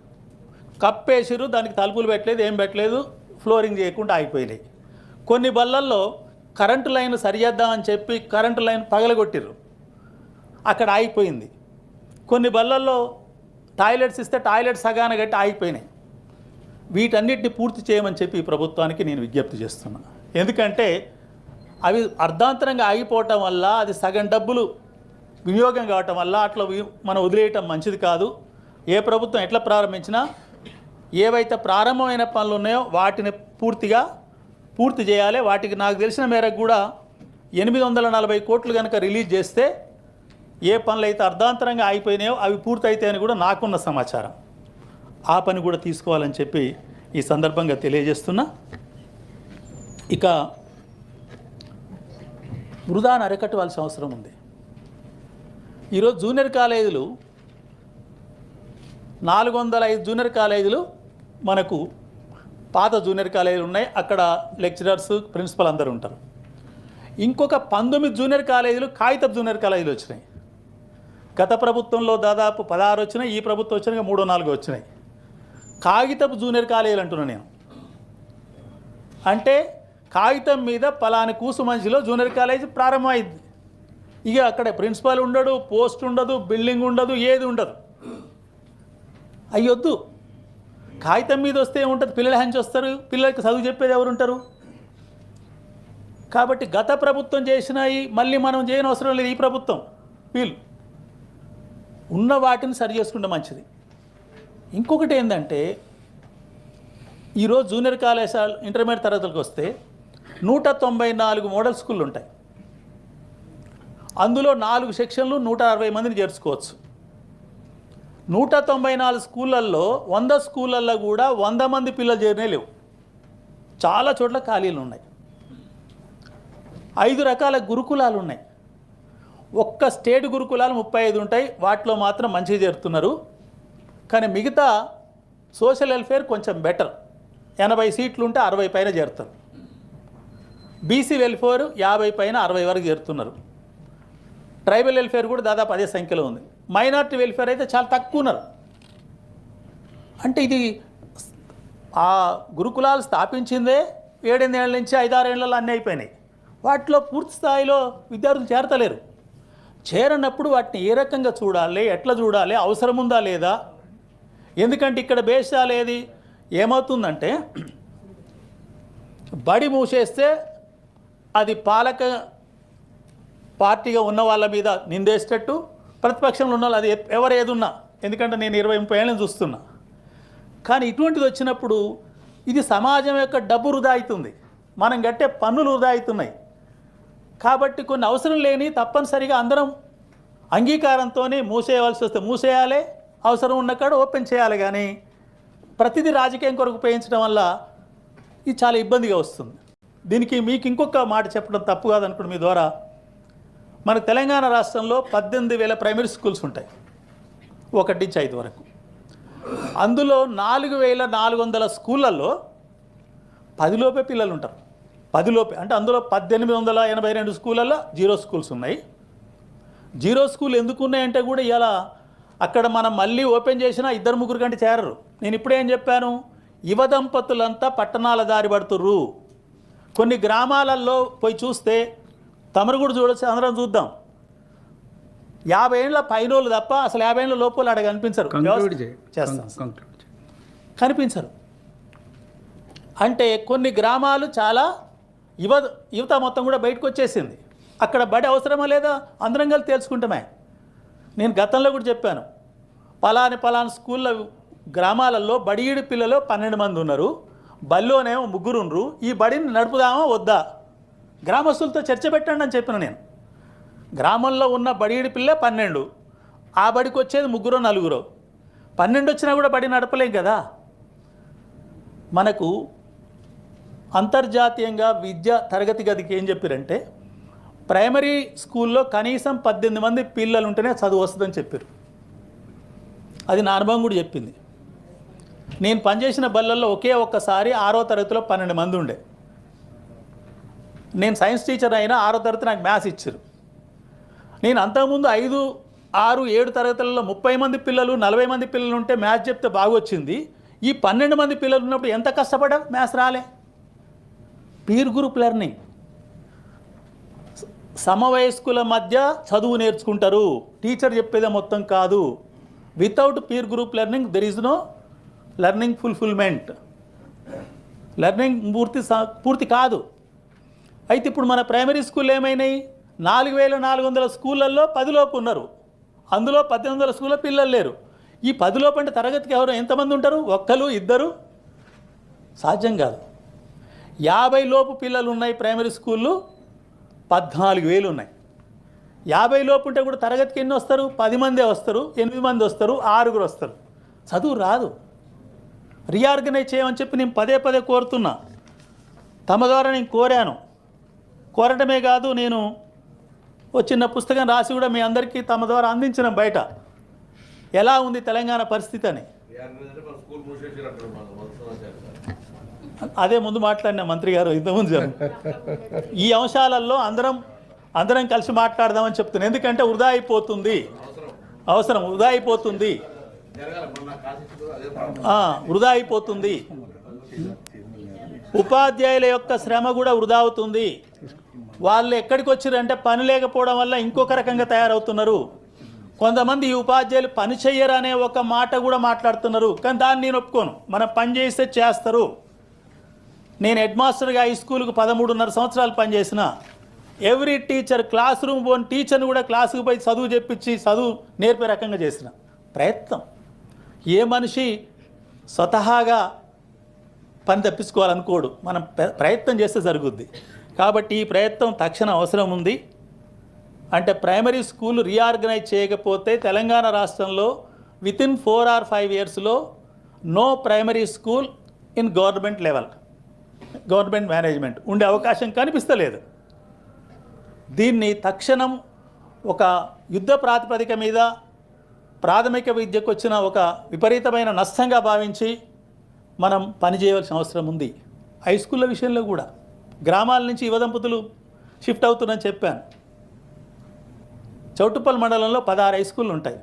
కప్పేసిరు, దానికి తలుపులు పెట్టలేదు, ఏం పెట్టలేదు, ఫ్లోరింగ్ చేయకుండా ఆగిపోయినాయి. కొన్ని బళ్ళల్లో కరెంటు లైన్ సరిచేద్దామని చెప్పి కరెంటు లైన్ పగలగొట్టిర్రు, అక్కడ ఆగిపోయింది. కొన్ని బళ్ళల్లో టాయిలెట్స్ ఇస్తే టాయిలెట్ సగాన కట్టి ఆగిపోయినాయి. వీటన్నిటిని పూర్తి చేయమని చెప్పి ఈ ప్రభుత్వానికి నేను విజ్ఞప్తి చేస్తున్నా. ఎందుకంటే అవి అర్ధాంతరంగా ఆగిపోవటం వల్ల అది సగం డబ్బులు వినియోగం కావటం వల్ల అట్లా మనం వదిలేయటం మంచిది కాదు. ఏ ప్రభుత్వం ఎట్లా ప్రారంభించినా ఏవైతే ప్రారంభమైన పనులు ఉన్నాయో వాటిని పూర్తి చేయాలి. వాటికి నాకు తెలిసిన మేరకు కూడా 840 కోట్లు కనుక రిలీజ్ చేస్తే ఏ పనులు అయితే అర్ధాంతరంగా ఆగిపోయినాయో అవి పూర్తయితాయని కూడా నాకున్న సమాచారం. ఆ పని కూడా తీసుకోవాలని చెప్పి ఈ సందర్భంగా తెలియజేస్తున్నా. ఇక వృధాను అరికట్టవలసిన అవసరం ఉంది. ఈరోజు జూనియర్ కాలేజీలు 405 జూనియర్ కాలేజీలు మనకు పాత జూనియర్ కాలేజీలు ఉన్నాయి. అక్కడ లెక్చరర్స్, ప్రిన్సిపల్ అందరూ ఉంటారు. ఇంకొక 19 జూనియర్ కాలేజీలు కాగితపు జూనియర్ కాలేజీలు వచ్చినాయి. గత ప్రభుత్వంలో దాదాపు 16 వచ్చినాయి, ఈ ప్రభుత్వం వచ్చినాక 3-4 వచ్చినాయి. కాగితపు జూనియర్ కాలేజీలు అంటున్నాను నేను. అంటే కాగితం మీద పలాని కూసు మనిషిలో జూనియర్ కాలేజీ ప్రారంభమైంది. ఇక అక్కడ ప్రిన్సిపాల్ ఉండడు, పోస్ట్ ఉండదు, బిల్డింగ్ ఉండదు, ఏది ఉండదు. అయ్యొద్దు. కాగితం మీద వస్తే ఏముంటుంది, పిల్లలు హంచి వస్తారు, పిల్లలకి చదువు చెప్పేది ఎవరు ఉంటారు? కాబట్టి గత ప్రభుత్వం చేసినాయి మళ్ళీ మనం చేయని అవసరం లేదు. ఈ ప్రభుత్వం వీళ్ళు ఉన్న వాటిని సరి చేసుకుంటే మంచిది. ఇంకొకటి ఏంటంటే, ఈరోజు జూనియర్ కళాశాల ఇంటర్మీడియట్ తరగతులకు వస్తే 194 మోడల్ స్కూళ్ళు ఉంటాయి. అందులో 4 సెక్షన్లు 160 మందిని చేర్చుకోవచ్చు. 194 స్కూళ్ళల్లో 100 స్కూళ్ళల్లో కూడా 100 మంది పిల్లలు చేరినే లేవు. చాలా చోట్ల ఖాళీలు ఉన్నాయి. 5 రకాల గురుకులాలు ఉన్నాయి. ఒక్క స్టేట్ గురుకులాలు 35 ఉంటాయి. వాటిలో మాత్రం మంచిగా చేరుతున్నారు. కానీ మిగతా సోషల్ వెల్ఫేర్ కొంచెం బెటర్. 80 సీట్లు ఉంటే 60 పైన చేరుతారు. బీసీ వెల్ఫేర్ 50 పైన 60 వరకు చేరుతున్నారు. ట్రైబల్ వెల్ఫేర్ కూడా దాదాపు అదే సంఖ్యలో ఉంది. మైనారిటీ వెల్ఫేర్ అయితే చాలా తక్కువ ఉన్నారు. అంటే ఇది ఆ గురుకులాలు స్థాపించిందే 7-8 ఏళ్ళ నుంచి 5-6 ఏళ్ళలో అన్నీ అయిపోయినాయి. వాటిలో పూర్తి స్థాయిలో విద్యార్థులు చేరతలేరు. చేరనప్పుడు వాటిని ఏ రకంగా చూడాలి, ఎట్లా చూడాలి, అవసరం ఉందా లేదా? ఎందుకంటే ఇక్కడ బేసాలు ఏది ఏమవుతుందంటే, బడి మూసేస్తే అది పాలక పార్టీగా ఉన్న వాళ్ళ మీద నిందేసేటట్టు, ప్రతిపక్షంలో ఉన్న వాళ్ళు అది ఎవరు ఏదున్నా, ఎందుకంటే నేను 20-30 ఏళ్ళని చూస్తున్నా. కానీ ఇటువంటిది వచ్చినప్పుడు ఇది సమాజం యొక్క డబ్బు వృధా అవుతుంది, మనం కట్టే పన్నులు వృధా అవుతున్నాయి. కాబట్టి కొన్ని అవసరం లేని తప్పనిసరిగా అందరం అంగీకారంతో మూసేయవలసి వస్తే మూసేయాలి, అవసరం ఉన్న కాడ ఓపెన్ చేయాలి. కానీ ప్రతిదీ రాజకీయం కొరకు ఉపయోగించడం వల్ల ఇది చాలా ఇబ్బందిగా వస్తుంది. దీనికి మీకు ఇంకొక మాట చెప్పడం తప్పు కాదనుకోండి మీ ద్వారా. మన తెలంగాణ రాష్ట్రంలో 18,000 ప్రైమరీ స్కూల్స్ ఉంటాయి, 1 నుంచి 5 వరకు. అందులో 4,400 స్కూళ్ళల్లో 10 లోపే పిల్లలు ఉంటారు. 10 లోపే అంటే అందులో 1882 స్కూళ్ళల్లో జీరో స్కూల్స్ ఉన్నాయి. జీరో స్కూల్ ఎందుకు ఉన్నాయంటే కూడా ఇలా అక్కడ మనం మళ్ళీ ఓపెన్ చేసినా 2-3 కంటే చేరరు. నేను ఇప్పుడేం చెప్పాను, యువ దంపతులంతా పట్టణాల దారి పడుతుర్రు. కొన్ని గ్రామాలలో పోయి చూస్తే తమరు కూడా చూడొచ్చు, అందరం చూద్దాం. 50 ఏళ్ళ పైనోళ్ళు తప్ప అసలు 50 ఏళ్ళ లోపల అక్కడ కనిపించరు. కనిపించరు. అంటే కొన్ని గ్రామాలు చాలా యువత మొత్తం కూడా బయటకు వచ్చేసింది. అక్కడ బడి అవసరమా లేదా అందరం కలిసి తెలుసుకుంటామే. నేను గతంలో కూడా చెప్పాను, పలాని స్కూళ్ళ గ్రామాలలో బడిఈడి పిల్లలు 12 మంది ఉన్నారు, బడిలోనేమో 3 ఉన్నారు. ఈ బడిని నడుపుదామా వద్దా, గ్రామస్తులతో చర్చ పెట్టండి అని చెప్పిన నేను. గ్రామంలో ఉన్న బడిఈడి పిల్ల 12, ఆ బడికి వచ్చేది 3-4. 12 వచ్చినా కూడా బడి నడపలేం కదా. మనకు అంతర్జాతీయంగా విద్య తరగతి గదికి ఏం చెప్పారంటే ప్రైమరీ స్కూల్లో కనీసం 18 మంది పిల్లలు ఉంటేనే చదువు వస్తుందని చెప్పారు. అది నా అనుభవం కూడా చెప్పింది. నేను పనిచేసిన బళ్ళల్లో ఒక్కసారి 6వ తరగతిలో 12 మంది ఉండే. నేను సైన్స్ టీచర్ అయినా 6వ తరగతి నాకు మ్యాథ్స్ ఇచ్చారు. నేను అంతకుముందు 5, 6, 7 తరగతులలో 30 మంది పిల్లలు 40 మంది పిల్లలు ఉంటే మ్యాథ్స్ చెప్తే బాగొచ్చింది. ఈ 12 మంది పిల్లలు ఉన్నప్పుడు ఎంత కష్టపడా మ్యాథ్స్ రాలే. పీర్ గ్రూప్ లెర్నింగ్, సమవయస్కుల మధ్య చదువు నేర్చుకుంటారు, టీచర్ చెప్పేదే మొత్తం కాదు. Without peer group learning there is no learning fulfilment. Learning పూర్తి కాదు. అయితే ఇప్పుడు మన ప్రైమరీ స్కూల్ ఏమైనాయి? 4400 స్కూళ్ళల్లో 10 లోపు ఉన్నారు. అందులో 1800 స్కూల్లో పిల్లలు లేరు. ఈ 10 లోపు అంటే తరగతికి ఎవరు ఎంతమంది ఉంటారు? ఒక్కరు, ఇద్దరు? సాధ్యం కాదు. 50 లోపు పిల్లలు ఉన్నాయి ప్రైమరీ స్కూళ్ళు, 14,000 ఉన్నాయి. 50 లోపు ఉంటే కూడా తరగతికి ఎన్ని వస్తారు? 10 మందే వస్తారు, 8 మంది వస్తారు, 6 వస్తారు. చదువు రాదు. రీఆర్గనైజ్ చేయమని చెప్పి నేను పదే కోరుతున్నా. తమ ద్వారా నేను కోరటమే కాదు, నేను ఓ చిన్న పుస్తకం రాసి కూడా మీ అందరికీ తమ ద్వారా అందించిన బయట ఎలా ఉంది తెలంగాణ పరిస్థితి అని. అదే ముందు మాట్లాడిన మంత్రి గారు ఇంతకుముందు ఈ అంశాలలో అందరం కలిసి మాట్లాడదామని చెప్తున్నాను. ఎందుకంటే వృధా అయిపోతుంది, అవసరం వృధా అయిపోతుంది, వృధా అయిపోతుంది. ఉపాధ్యాయుల యొక్క శ్రమ కూడా వృధా అవుతుంది. వాళ్ళు ఎక్కడికి వచ్చారంటే పని లేకపోవడం వల్ల ఇంకొక రకంగా తయారవుతున్నారు. కొంతమంది ఈ ఉపాధ్యాయులు పని చెయ్యరు అనే ఒక మాట కూడా మాట్లాడుతున్నారు. కానీ దాన్ని నేను ఒప్పుకోను. మనం పని చేస్తే చేస్తారు. నేను హెడ్ మాస్టర్గా హై స్కూల్కు 13.5 సంవత్సరాలు పనిచేసిన. ఎవ్రీ టీచర్ క్లాస్ రూమ్ పోని టీచర్ని కూడా క్లాసుకు పోయి చదువు చెప్పించి చదువు నేర్పే రకంగా చేసిన ప్రయత్నం. ఏ మనిషి స్వతహాగా పని తప్పించుకోవాలనుకోడు, మనం ప్రయత్నం చేస్తే జరుగుద్ది. కాబట్టి ఈ ప్రయత్నం తక్షణ అవసరం ఉంది. అంటే ప్రైమరీ స్కూల్ రీఆర్గనైజ్ చేయకపోతే తెలంగాణ రాష్ట్రంలో వితిన్ 4 or 5 ఇయర్స్లో no primary school in government level, government management ఉండే అవకాశం కనిపిస్తలేదు. దీన్ని తక్షణం ఒక యుద్ధ ప్రాతిపదిక మీద ప్రాథమిక విద్యకు వచ్చిన ఒక విపరీతమైన నష్టంగా భావించి మనం పనిచేయవలసిన అవసరం ఉంది. హై స్కూళ్ళ విషయంలో కూడా గ్రామాల నుంచి యువ దంపతులు షిఫ్ట్ అవుతుందని చెప్పాను. చౌటుప్పల్ మండలంలో 16 హై స్కూళ్ళు ఉంటాయి.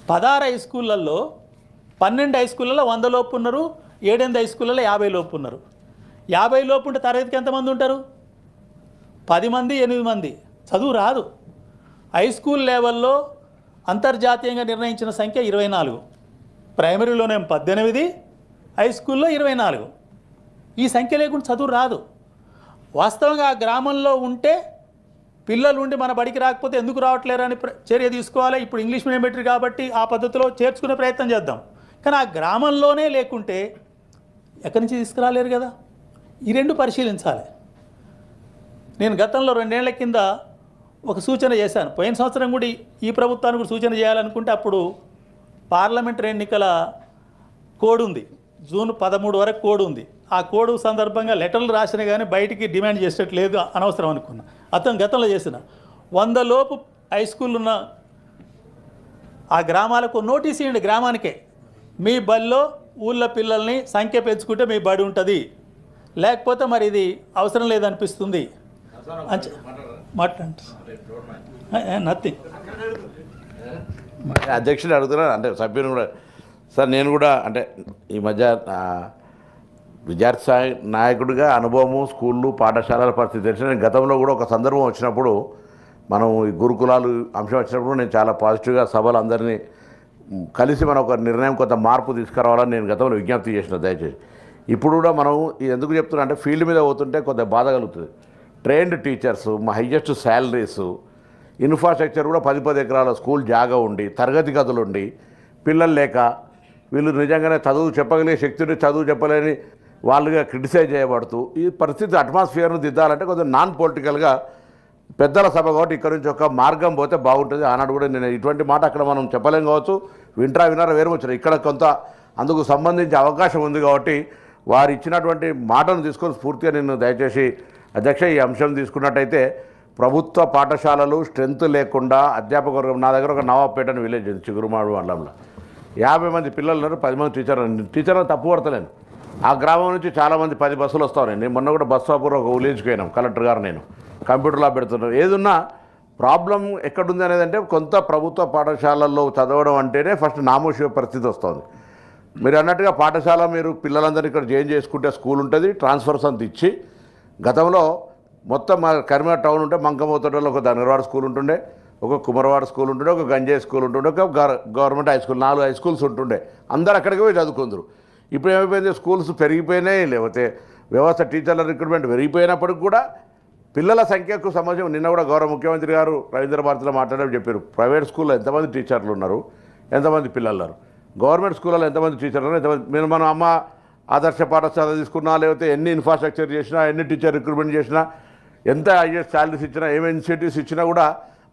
16 హై స్కూళ్ళల్లో 12 హై స్కూళ్ళలో 100 లోపు ఉన్నారు, 7 హై స్కూళ్ళలో 50 లోపు ఉన్నారు. 50 లోపు ఉంటే తరగతికి ఎంతమంది ఉంటారు? 10 మంది, 8 మంది. చదువు రాదు. హై స్కూల్ లెవెల్లో అంతర్జాతీయంగా నిర్ణయించిన సంఖ్య 24. ప్రైమరీలోనే 18, హై స్కూల్లో 24. ఈ సంఖ్య లేకుండా చదువు రాదు. వాస్తవంగా ఆ గ్రామంలో ఉంటే పిల్లలు ఉండి మన బడికి రాకపోతే ఎందుకు రావట్లేరని చర్య తీసుకోవాలి. ఇప్పుడు ఇంగ్లీష్ మీడియం పెట్టారు కాబట్టి ఆ పద్ధతిలో చేర్చుకునే ప్రయత్నం చేద్దాం. కానీ ఆ గ్రామంలోనే లేకుంటే ఎక్కడి నుంచి తీసుకురాలేరు కదా. ఈ రెండు పరిశీలించాలి. నేను గతంలో 2 ఏళ్ల కింద ఒక సూచన చేశాను. పోయిన సంవత్సరం కూడా ఈ ప్రభుత్వానికి కూడా సూచన చేయాలనుకుంటే అప్పుడు పార్లమెంటరీ ఎన్నికల కోడ్ ఉంది, జూన్ 13 వరకు కోడ్ ఉంది. ఆ కోడ్ సందర్భంగా లెటర్లు రాసినా కానీ బయటికి డిమాండ్ చేసేట్లేదు, అనవసరం అనుకున్నా. అతను గతంలో చేసిన 100 లోపు హై స్కూల్ ఉన్న ఆ గ్రామాలకు నోటీస్ ఇవ్వండి. గ్రామానికే మీ బడిలో ఊళ్ళో పిల్లల్ని సంఖ్య పెంచుకుంటే మీ బడి ఉంటుంది, లేకపోతే మరి ఇది అవసరం లేదనిపిస్తుంది. మాట్లాడండి. నథింగ్. అధ్యక్షుడు అడుగుతున్నాను, అంటే సభ్యుని కూడా. సార్ నేను కూడా అంటే ఈ మధ్య విద్యార్థి నాయకుడిగా అనుభవము, స్కూళ్ళు, పాఠశాలల పరిస్థితి తెలిసిన. నేను గతంలో కూడా ఒక సందర్భం వచ్చినప్పుడు, మనం ఈ గురుకులాలు అంశం వచ్చినప్పుడు నేను చాలా పాజిటివ్గా సభలు అందరినీ కలిసి మనం ఒక నిర్ణయం, కొంత మార్పు తీసుకురావాలని నేను గతంలో విజ్ఞప్తి చేసిన. దయచేసి ఇప్పుడు కూడా మనం ఎందుకు చెప్తున్నా అంటే ఫీల్డ్ మీద పోతుంటే కొంత బాధ కలుగుతుంది. ట్రైన్డ్ టీచర్స్, మా హైయెస్ట్ శాలరీస్, ఇన్ఫ్రాస్ట్రక్చర్ కూడా 10 ఎకరాల స్కూల్ జాగా ఉండి, తరగతి గదులు ఉండి, పిల్లలు లేక వీళ్ళు నిజంగానే చదువు చెప్పగలిగే శక్తిని చదువు చెప్పలేని వాళ్ళుగా క్రిటిసైజ్ చేయబడుతూ ఈ పరిస్థితి అట్మాస్ఫియర్ను దిద్దాలంటే కొంచెం నాన్ పొలిటికల్గా పెద్దల సభ కాబట్టి ఇక్కడ నుంచి ఒక మార్గం పోతే బాగుంటుంది. ఆనాడు కూడా నేను ఇటువంటి మాట అక్కడ మనం చెప్పలేం కావచ్చు, వినరా వేరు వచ్చారు. ఇక్కడ కొంత అందుకు సంబంధించి అవకాశం ఉంది కాబట్టి వారు ఇచ్చినటువంటి మాటను తీసుకొని స్ఫూర్తిగా నేను దయచేసి అధ్యక్ష, ఈ అంశం తీసుకున్నట్టయితే ప్రభుత్వ పాఠశాలలు స్ట్రెంత్ లేకుండా అధ్యాపక వర్గం, నా దగ్గర ఒక నవాబ్పేట అని విలేజ్ ఉంది చిగురుమాడు మండలంలో, 50 మంది పిల్లలు ఉన్నారు, 10 మంది టీచర్లను తప్పు పడతలేను. ఆ గ్రామం నుంచి చాలామంది 10 బస్సులు వస్తాను. నేను మొన్న కూడా బస్సాపూర్ ఒక విలేజ్కి పోయినాం, కలెక్టర్ గారు నేను కంప్యూటర్ ల్యాబ్ పెడుతున్నాను. ఏదున్నా ప్రాబ్లం ఎక్కడుంది అనేది అంటే కొంత ప్రభుత్వ పాఠశాలల్లో చదవడం అంటేనే ఫస్ట్ నామోషి పరిస్థితి వస్తుంది. మీరు అన్నట్టుగా పాఠశాల మీరు పిల్లలందరినీ ఇక్కడ జాయిన్ చేసుకుంటే స్కూల్ ఉంటుంది, ట్రాన్స్ఫర్స్ అంత ఇచ్చి గతంలో మొత్తం మా కరీంనగర్ టౌన్ ఉంటే మంకమోతోటలో ఒక ధనగరవాడ స్కూల్ ఉంటుండే, ఒక కుమరవాడ స్కూల్ ఉంటుండే, ఒక గంజాయి స్కూల్ ఉంటుండే, ఒక government high school, 4 high schools ఉంటుండే. అందరు అక్కడికి పోయి చదువుకుందరు. ఇప్పుడు ఏమైపోయింది, స్కూల్స్ పెరిగిపోయినాయి, లేకపోతే వ్యవస్థ టీచర్ల రిక్రూట్మెంట్ పెరిగిపోయినప్పటికి కూడా పిల్లల సంఖ్యకు సంబంధించి నిన్న కూడా గౌరవ ముఖ్యమంత్రి గారు రవీంద్ర భారతిలో మాట్లాడడం చెప్పారు. ప్రైవేట్ స్కూల్లో ఎంతమంది టీచర్లు ఉన్నారు, ఎంతమంది పిల్లలు ఉన్నారు, గవర్నమెంట్ స్కూల్లో ఎంతమంది టీచర్లు ఉన్నారు, ఎంతమంది. మీరు మనం అమ్మ ఆదర్శ పాఠశాల తీసుకున్నా, లేకపోతే ఎన్ని ఇన్ఫ్రాస్ట్రక్చర్ చేసినా, ఎన్ని టీచర్ రిక్రూట్మెంట్ చేసినా, ఎంత ఐఎస్ శాలరీస్ ఇచ్చినా, ఏమి ఇన్సెంటివ్స్ ఇచ్చినా కూడా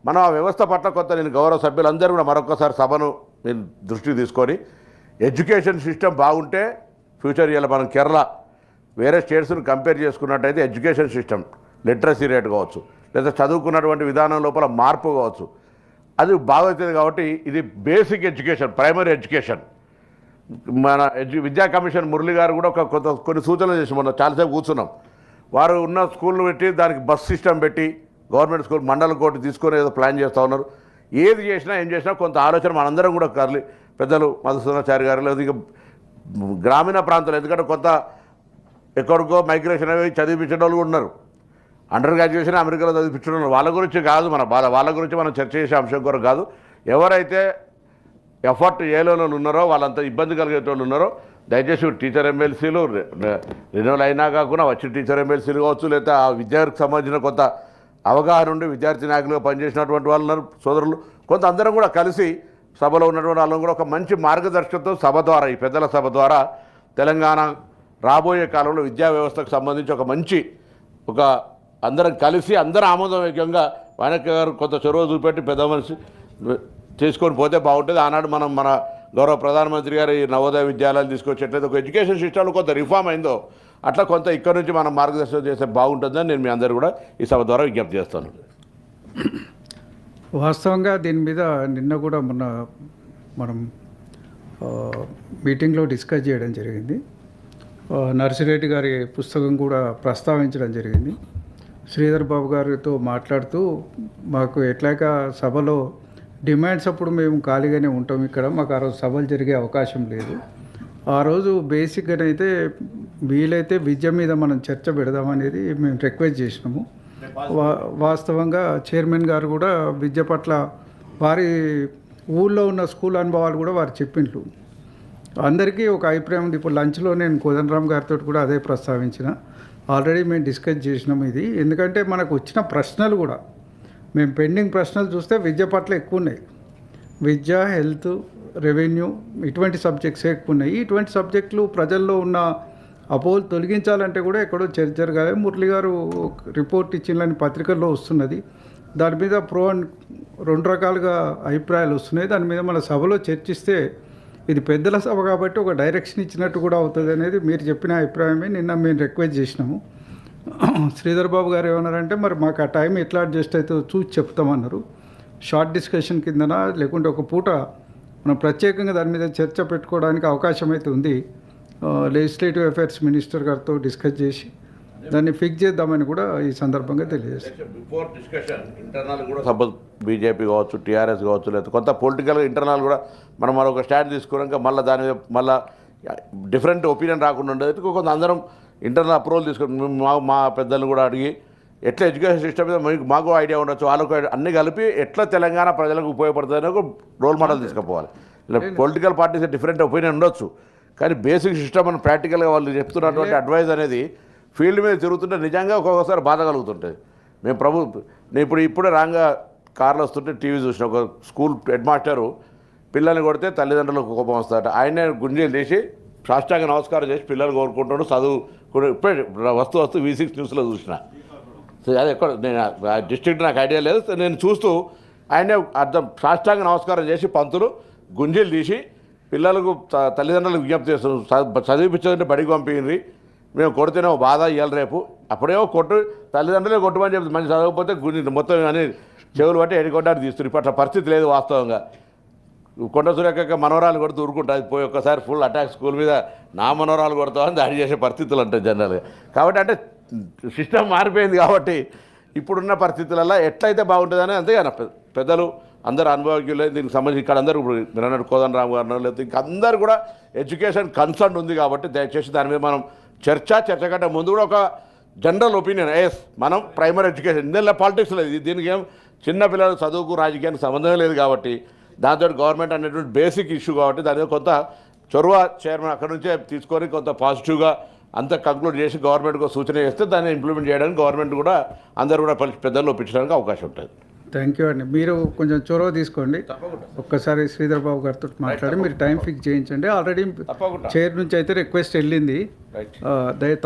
మనం ఆ వ్యవస్థ పట్ల కొంత నేను గౌరవ సభ్యులందరూ కూడా మరొకసారి సభను నేను దృష్టికి తీసుకొని ఎడ్యుకేషన్ సిస్టమ్ బాగుంటే ఫ్యూచర్ ఇవాళ మనం కేరళ వేరే స్టేట్స్ని కంపేర్ చేసుకున్నట్టయితే ఎడ్యుకేషన్ సిస్టమ్ లిటరసీ రేట్ కావచ్చు, లేదా చదువుకున్నటువంటి విధానం లోపల మార్పు కావచ్చు, అది బాగవుతుంది. కాబట్టి ఇది బేసిక్ ఎడ్యుకేషన్, ప్రైమరీ ఎడ్యుకేషన్. మన విద్యా కమిషన్ మురళి గారు కూడా కొన్ని సూచనలు చేసి మొన్న చాలాసేపు కూర్చున్నాం. వారు ఉన్న స్కూల్ను పెట్టి దానికి బస్ సిస్టమ్ పెట్టి గవర్నమెంట్ స్కూల్ మండల కోర్టు తీసుకొని ఏదో ప్లాన్ చేస్తూ ఉన్నారు. ఏది చేసినా ఏం చేసినా కొంత ఆలోచన మనందరం కూడా కర్లి పెద్దలు మధుసూదనాచారి గారు, లేదా ఇక గ్రామీణ ప్రాంతాలు, ఎందుకంటే కొంత ఎక్కడికో మైగ్రేషన్ అవి చదివించే వాళ్ళు ఉన్నారు, అండర్ గ్రాడ్యుయేషన్ అమెరికాలో చదివించడం ఉన్నారు. వాళ్ళ గురించి కాదు మన బాధ, వాళ్ళ గురించి మనం చర్చ చేసే అంశం కొరకు కాదు. ఎవరైతే ఎఫర్ట్ ఏ లెవెల్లో ఉన్నారో వాళ్ళంతా ఇబ్బంది కలిగేటోళ్ళు ఉన్నారో దయచేసి టీచర్ ఎమ్మెల్సీలు రెన్యువల్ అయినా కాకుండా వచ్చిన టీచర్ ఎమ్మెల్సీలు కావచ్చు, లేదా ఆ విద్యార్థికి సంబంధించిన కొంత అవగాహన ఉండి విద్యార్థి నాయకులుగా పనిచేసినటువంటి వాళ్ళు ఉన్నారు సోదరులు. కొంత అందరం కూడా కలిసి సభలో ఉన్నటువంటి వాళ్ళని కూడా ఒక మంచి మార్గదర్శకత్వం సభ ద్వారా, ఈ పెద్దల సభ ద్వారా తెలంగాణ రాబోయే కాలంలో విద్యా వ్యవస్థకు సంబంధించి ఒక మంచి అందరం కలిసి అందరూ ఆమోదయోగ్యంగా వానక్క గారు కొంత చొరవ చూపెట్టి పెద్ద మనిషి చేసుకొని పోతే బాగుంటుంది. ఆనాడు మనం మన గౌరవ ప్రధానమంత్రి గారు ఈ నవోదయ విద్యాలయాలు తీసుకొచ్చేట్లయితే ఒక ఎడ్యుకేషన్ సిస్టంలో కొంత రిఫార్మ్ అయిందో అట్లా కొంత ఇక్కడ నుంచి మనం మార్గదర్శనం చేస్తే బాగుంటుందని నేను మీ అందరూ కూడా ఈ సభ ద్వారా విజ్ఞప్తి చేస్తాను. వాస్తవంగా దీని మీద నిన్న కూడా మనం మీటింగ్లో డిస్కస్ చేయడం జరిగింది. నర్సిరెడ్డి గారి పుస్తకం కూడా ప్రస్తావించడం జరిగింది. శ్రీధర్ బాబు గారితో మాట్లాడుతూ మాకు ఎట్లాగా సభలో డిమాండ్స్ అప్పుడు మేము ఖాళీగానే ఉంటాం, ఇక్కడ మాకు ఆ రోజు సభలు జరిగే అవకాశం లేదు. ఆ రోజు బేసిక్గా అయితే వీలైతే విద్య మీద మనం చర్చ పెడదామనేది మేము రిక్వెస్ట్ చేసినాము. వాస్తవంగా చైర్మన్ గారు కూడా విద్య పట్ల వారి ఊళ్ళో ఉన్న స్కూల్ అనుభవాలు కూడా వారు చెప్పిండ్రు. అందరికీ ఒక అభిప్రాయం ఉంది. ఇప్పుడు లంచ్లో నేను కోదండరామ్ గారితో కూడా అదే ప్రస్తావించిన, ఆల్రెడీ మేము డిస్కస్ చేసినాము ఇది. ఎందుకంటే మనకు వచ్చిన ప్రశ్నలు కూడా మేము పెండింగ్ ప్రశ్నలు చూస్తే విద్య పట్ల ఎక్కువ ఉన్నాయి. విద్య, హెల్త్, రెవెన్యూ ఇటువంటి సబ్జెక్ట్సే ఎక్కువ ఉన్నాయి. ఇటువంటి సబ్జెక్టులు ప్రజల్లో ఉన్న అపోహలు తొలగించాలంటే కూడా ఎక్కడో చర్చగా మురళి గారు రిపోర్ట్ ఇచ్చిందని పత్రికల్లో వస్తున్నది. దాని మీద ప్రో అండ్ 2 రకాలుగా అభిప్రాయాలు వస్తున్నాయి. దాని మీద మన సభలో చర్చిస్తే ఇది పెద్దల సభ కాబట్టి ఒక డైరెక్షన్ ఇచ్చినట్టు కూడా అవుతుంది అనేది మీరు చెప్పిన అభిప్రాయమే నిన్న మేము రిక్వెస్ట్ చేసినాము. శ్రీధర్ బాబు గారు ఏమన్నారంటే మరి మాకు ఆ టైం ఎట్లా అడ్జస్ట్ అవుతుందో చూసి చెప్తామన్నారు. షార్ట్ డిస్కషన్ కిందన లేకుంటే ఒక పూట మనం ప్రత్యేకంగా దాని మీద చర్చ పెట్టుకోవడానికి అవకాశం అయితే ఉంది. లెజిస్లేటివ్ అఫైర్స్ మినిస్టర్ గారితో డిస్కస్ చేసి దాన్ని ఫిక్స్ చేద్దామని కూడా ఈ సందర్భంగా తెలియజేస్తాం. బిఫోర్ డిస్కషన్ ఇంటర్నల్ కూడా సపోజ్ బీజేపీ కావచ్చు, టీఆర్ఎస్ కావచ్చు, లేదా కొంత పొలిటికల్గా ఇంటర్నల్ కూడా మనం మరొక స్టాండ్ తీసుకున్నాక మళ్ళీ దాని మీద మళ్ళీ డిఫరెంట్ ఒపీనియన్ రాకుండా ఉండేది కొంత అందరం ఇంటర్నల్ అప్రూవల్ తీసుకుని మా పెద్దలను కూడా అడిగి ఎట్లా ఎడ్యుకేషన్ సిస్టమ్ మీద మాకు ఐడియా ఉండొచ్చు, వాళ్ళకు అన్నీ కలిపి ఎట్లా తెలంగాణ ప్రజలకు ఉపయోగపడుతుందని ఒక రోల్ మోడల్ తీసుకుపోవాలి. ఇలా పొలిటికల్ పార్టీస్ డిఫరెంట్ ఒపీనియన్ ఉండొచ్చు, కానీ బేసిక్ సిస్టమ్ అని ప్రాక్టికల్గా వాళ్ళు చెప్తున్నటువంటి అడ్వైజ్ అనేది ఫీల్డ్ మీద తిరుగుతుంటే నిజంగా ఒక్కొక్కసారి బాధ కలుగుతుంటుంది. నేను ఇప్పుడే రాంగా కార్లో వస్తుంటే టీవీ చూసిన ఒక స్కూల్ హెడ్ మాస్టరు పిల్లల్ని కొడితే తల్లిదండ్రులకు కోపం వస్తారట. ఆయనే గుంజీలు తీసి సాష్టాంగ నమస్కారం చేసి పిల్లలు కోరుకుంటాడు, చదువు ఇప్పుడే వస్తూ V6 న్యూస్లో చూసిన. అది ఎక్కడ నేను డిస్ట్రిక్ట్ నాకు ఐడియా లేదు, నేను చూస్తూ ఆయనే అర్థం సాష్టాంగ నమస్కారం చేసి పంతులు గుంజీలు తీసి పిల్లలకు తల్లిదండ్రులకు విజ్ఞప్తి చేస్తున్నాం, చదివించదంటే బడికి పంపింది, మేము కొడితేనే బాధ ఇవ్వాలి, రేపు అప్పుడేమో తల్లిదండ్రులే కొట్టమని చెప్తుంది, మంచి చదవకపోతే మొత్తం అని చెవులు బట్టి ఎడికొట్టారు తీస్తుంది. ఇప్పుడు అట్లా పరిస్థితి లేదు వాస్తవంగా. కొండ సురేఖ మనవరాలు కొడుతూ ఊరుకుంటుంది, పోయి ఒక్కసారి ఫుల్ అటాక్ స్కూల్ మీద నా మనవరాలు కొడతామని దాడి చేసే పరిస్థితులు ఉంటాయి జనరల్గా. కాబట్టి అంటే సిస్టమ్ మారిపోయింది. కాబట్టి ఇప్పుడున్న పరిస్థితులలో ఎట్లయితే బాగుంటుందని అంతేగాని పెద్దలు అందరూ అనుభవజ్ఞులే దీనికి సంబంధించి ఇక్కడ అందరూ ఇప్పుడు మీరు అన్నట్టు కోదండరామ్ గారు లేకపోతే ఇంకా అందరూ కూడా ఎడ్యుకేషన్ కన్సర్న్ ఉంది. కాబట్టి దయచేసి దాని మీద మనం చర్చ కంటే ముందు కూడా ఒక జనరల్ ఒపీనియన్, మనం ప్రైమరీ ఎడ్యుకేషన్ ఇందులో పాలిటిక్స్ లేదు, దీనికి ఏం చిన్నపిల్లలు చదువుకు రాజకీయానికి సంబంధం లేదు. కాబట్టి దాంతో గవర్నమెంట్ అనేటువంటి బేసిక్ ఇష్యూ కాబట్టి దాని మీద కొంత చొరవ చైర్మన్ అక్కడ నుంచే తీసుకొని కొంత పాజిటివ్గా అంత కంక్లూడ్ చేసి గవర్నమెంట్కు సూచన చేస్తే దాన్ని ఇంప్లిమెంట్ చేయడానికి గవర్నమెంట్ కూడా అందరూ కూడా పెద్దలు ఒప్పించడానికి అవకాశం ఉంటుంది. థ్యాంక్ యూ అండి. మీరు కొంచెం చొరవ తీసుకోండి, ఒక్కసారి శ్రీధర్ బాబు గారితో మాట్లాడి మీరు టైం ఫిక్స్ చేయించండి. ఆల్రెడీ చైర్ నుంచి అయితే రిక్వెస్ట్ వెళ్ళింది.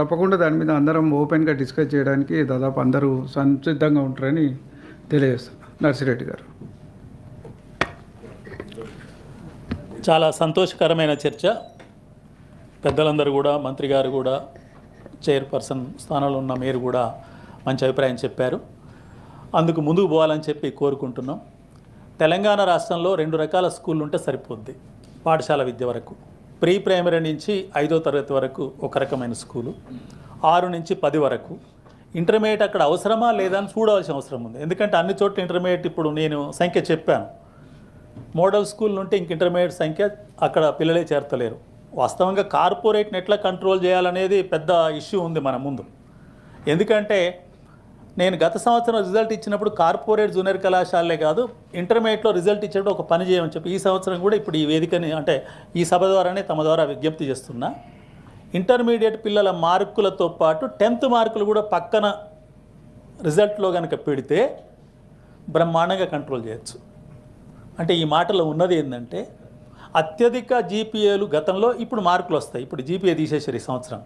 తప్పకుండా దాని మీద అందరం ఓపెన్గా డిస్కస్ చేయడానికి దాదాపు అందరూ సంసిద్ధంగా ఉంటారని తెలియజేస్తాం. నర్సిరెడ్డి గారు. చాలా సంతోషకరమైన చర్చ. పెద్దలందరూ కూడా, మంత్రి గారు కూడా, చైర్పర్సన్ స్థానంలో ఉన్న మీరు కూడా మంచి అభిప్రాయం చెప్పారు. అందుకు ముందుకు పోవాలని చెప్పి కోరుకుంటున్నాం. తెలంగాణ రాష్ట్రంలో 2 రకాల స్కూళ్ళు ఉంటే సరిపోద్ది. పాఠశాల విద్య వరకు ప్రీ ప్రైమరీ నుంచి 5వ తరగతి వరకు ఒక రకమైన స్కూలు, 6 నుంచి 10 వరకు. ఇంటర్మీడియట్ అక్కడ అవసరమా లేదా అని చూడవలసిన అవసరం ఉంది. ఎందుకంటే అన్ని చోట్ల ఇంటర్మీడియట్ ఇప్పుడు నేను సంఖ్య చెప్పాను. మోడల్ స్కూల్ నుండి ఇంక ఇంటర్మీడియట్ సంఖ్య అక్కడ పిల్లలే చేరతలేరు. వాస్తవంగా కార్పొరేట్ని ఎట్లా కంట్రోల్ చేయాలనేది పెద్ద ఇష్యూ ఉంది మన ముందు. ఎందుకంటే నేను గత సంవత్సరం రిజల్ట్ ఇచ్చినప్పుడు కార్పొరేట్ జూనియర్ కళాశాలలే కాదు, ఇంటర్మీడియట్లో రిజల్ట్ ఇచ్చేటప్పుడు ఒక పని చేయమని చెప్పి ఈ సంవత్సరం కూడా ఇప్పుడు ఈ వేదికని అంటే ఈ సభ ద్వారానే తమ ద్వారా విజ్ఞప్తి చేస్తున్నా. ఇంటర్మీడియట్ పిల్లల మార్కులతో పాటు 10th మార్కులు కూడా పక్కన రిజల్ట్లో కనుక పెడితే బ్రహ్మాండంగా కంట్రోల్ చేయొచ్చు. అంటే ఈ మాటలో ఉన్నది ఏంటంటే అత్యధిక జీపీఏలు గతంలో ఇప్పుడు మార్కులు వస్తాయి, ఇప్పుడు జీపీఏ తీసేసారు ఈ సంవత్సరం.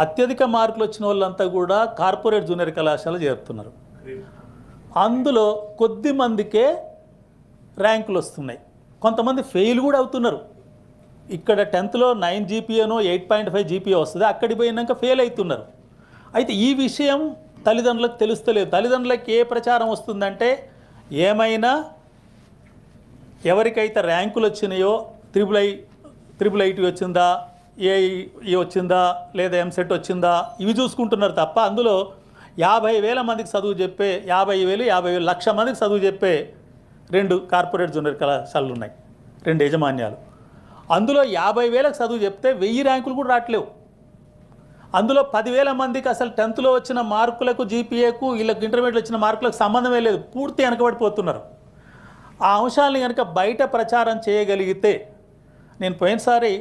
అత్యధిక మార్కులు వచ్చిన వాళ్ళంతా కూడా కార్పొరేట్ జూనియర్ కళాశాల చేరుతున్నారు. అందులో కొద్ది మందికే ర్యాంకులు వస్తున్నాయి, కొంతమంది ఫెయిల్ కూడా అవుతున్నారు. ఇక్కడ 10thలో 9 జీపీఏనో 8.5 జీపీఏ వస్తుంది, అక్కడికి పోయినాక ఫెయిల్ అవుతున్నారు. అయితే ఈ విషయం తల్లిదండ్రులకు తెలుస్తలేదు. తల్లిదండ్రులకు ఏ ప్రచారం వస్తుందంటే ఏమైనా ఎవరికైతే ర్యాంకులు వచ్చినాయో ట్రిపుల్ ఐటీ వచ్చిందా, ఏఈ వచ్చిందా, లేదా ఎంసెట్ వచ్చిందా, ఇవి చూసుకుంటున్నారు తప్ప అందులో 50,000 మందికి చదువు చెప్పే 50,000 లక్ష మందికి చదువు చెప్పే 2 కార్పొరేట్ జూనియర్ కళాశాలలు ఉన్నాయి, 2 యాజమాన్యాలు. అందులో 50,000కి చదువు చెప్తే 1000 ర్యాంకులు కూడా రావట్లేవు. అందులో 10,000 మందికి అసలు 10thలో వచ్చిన మార్కులకు జీపీఏకు వీళ్ళకి ఇంటర్మీడియట్లో వచ్చిన మార్కులకు సంబంధమే లేదు, పూర్తి వెనకబడిపోతున్నారు. ఆ అంశాలని కనుక బయట ప్రచారం చేయగలిగితే, నేను పోయినసారి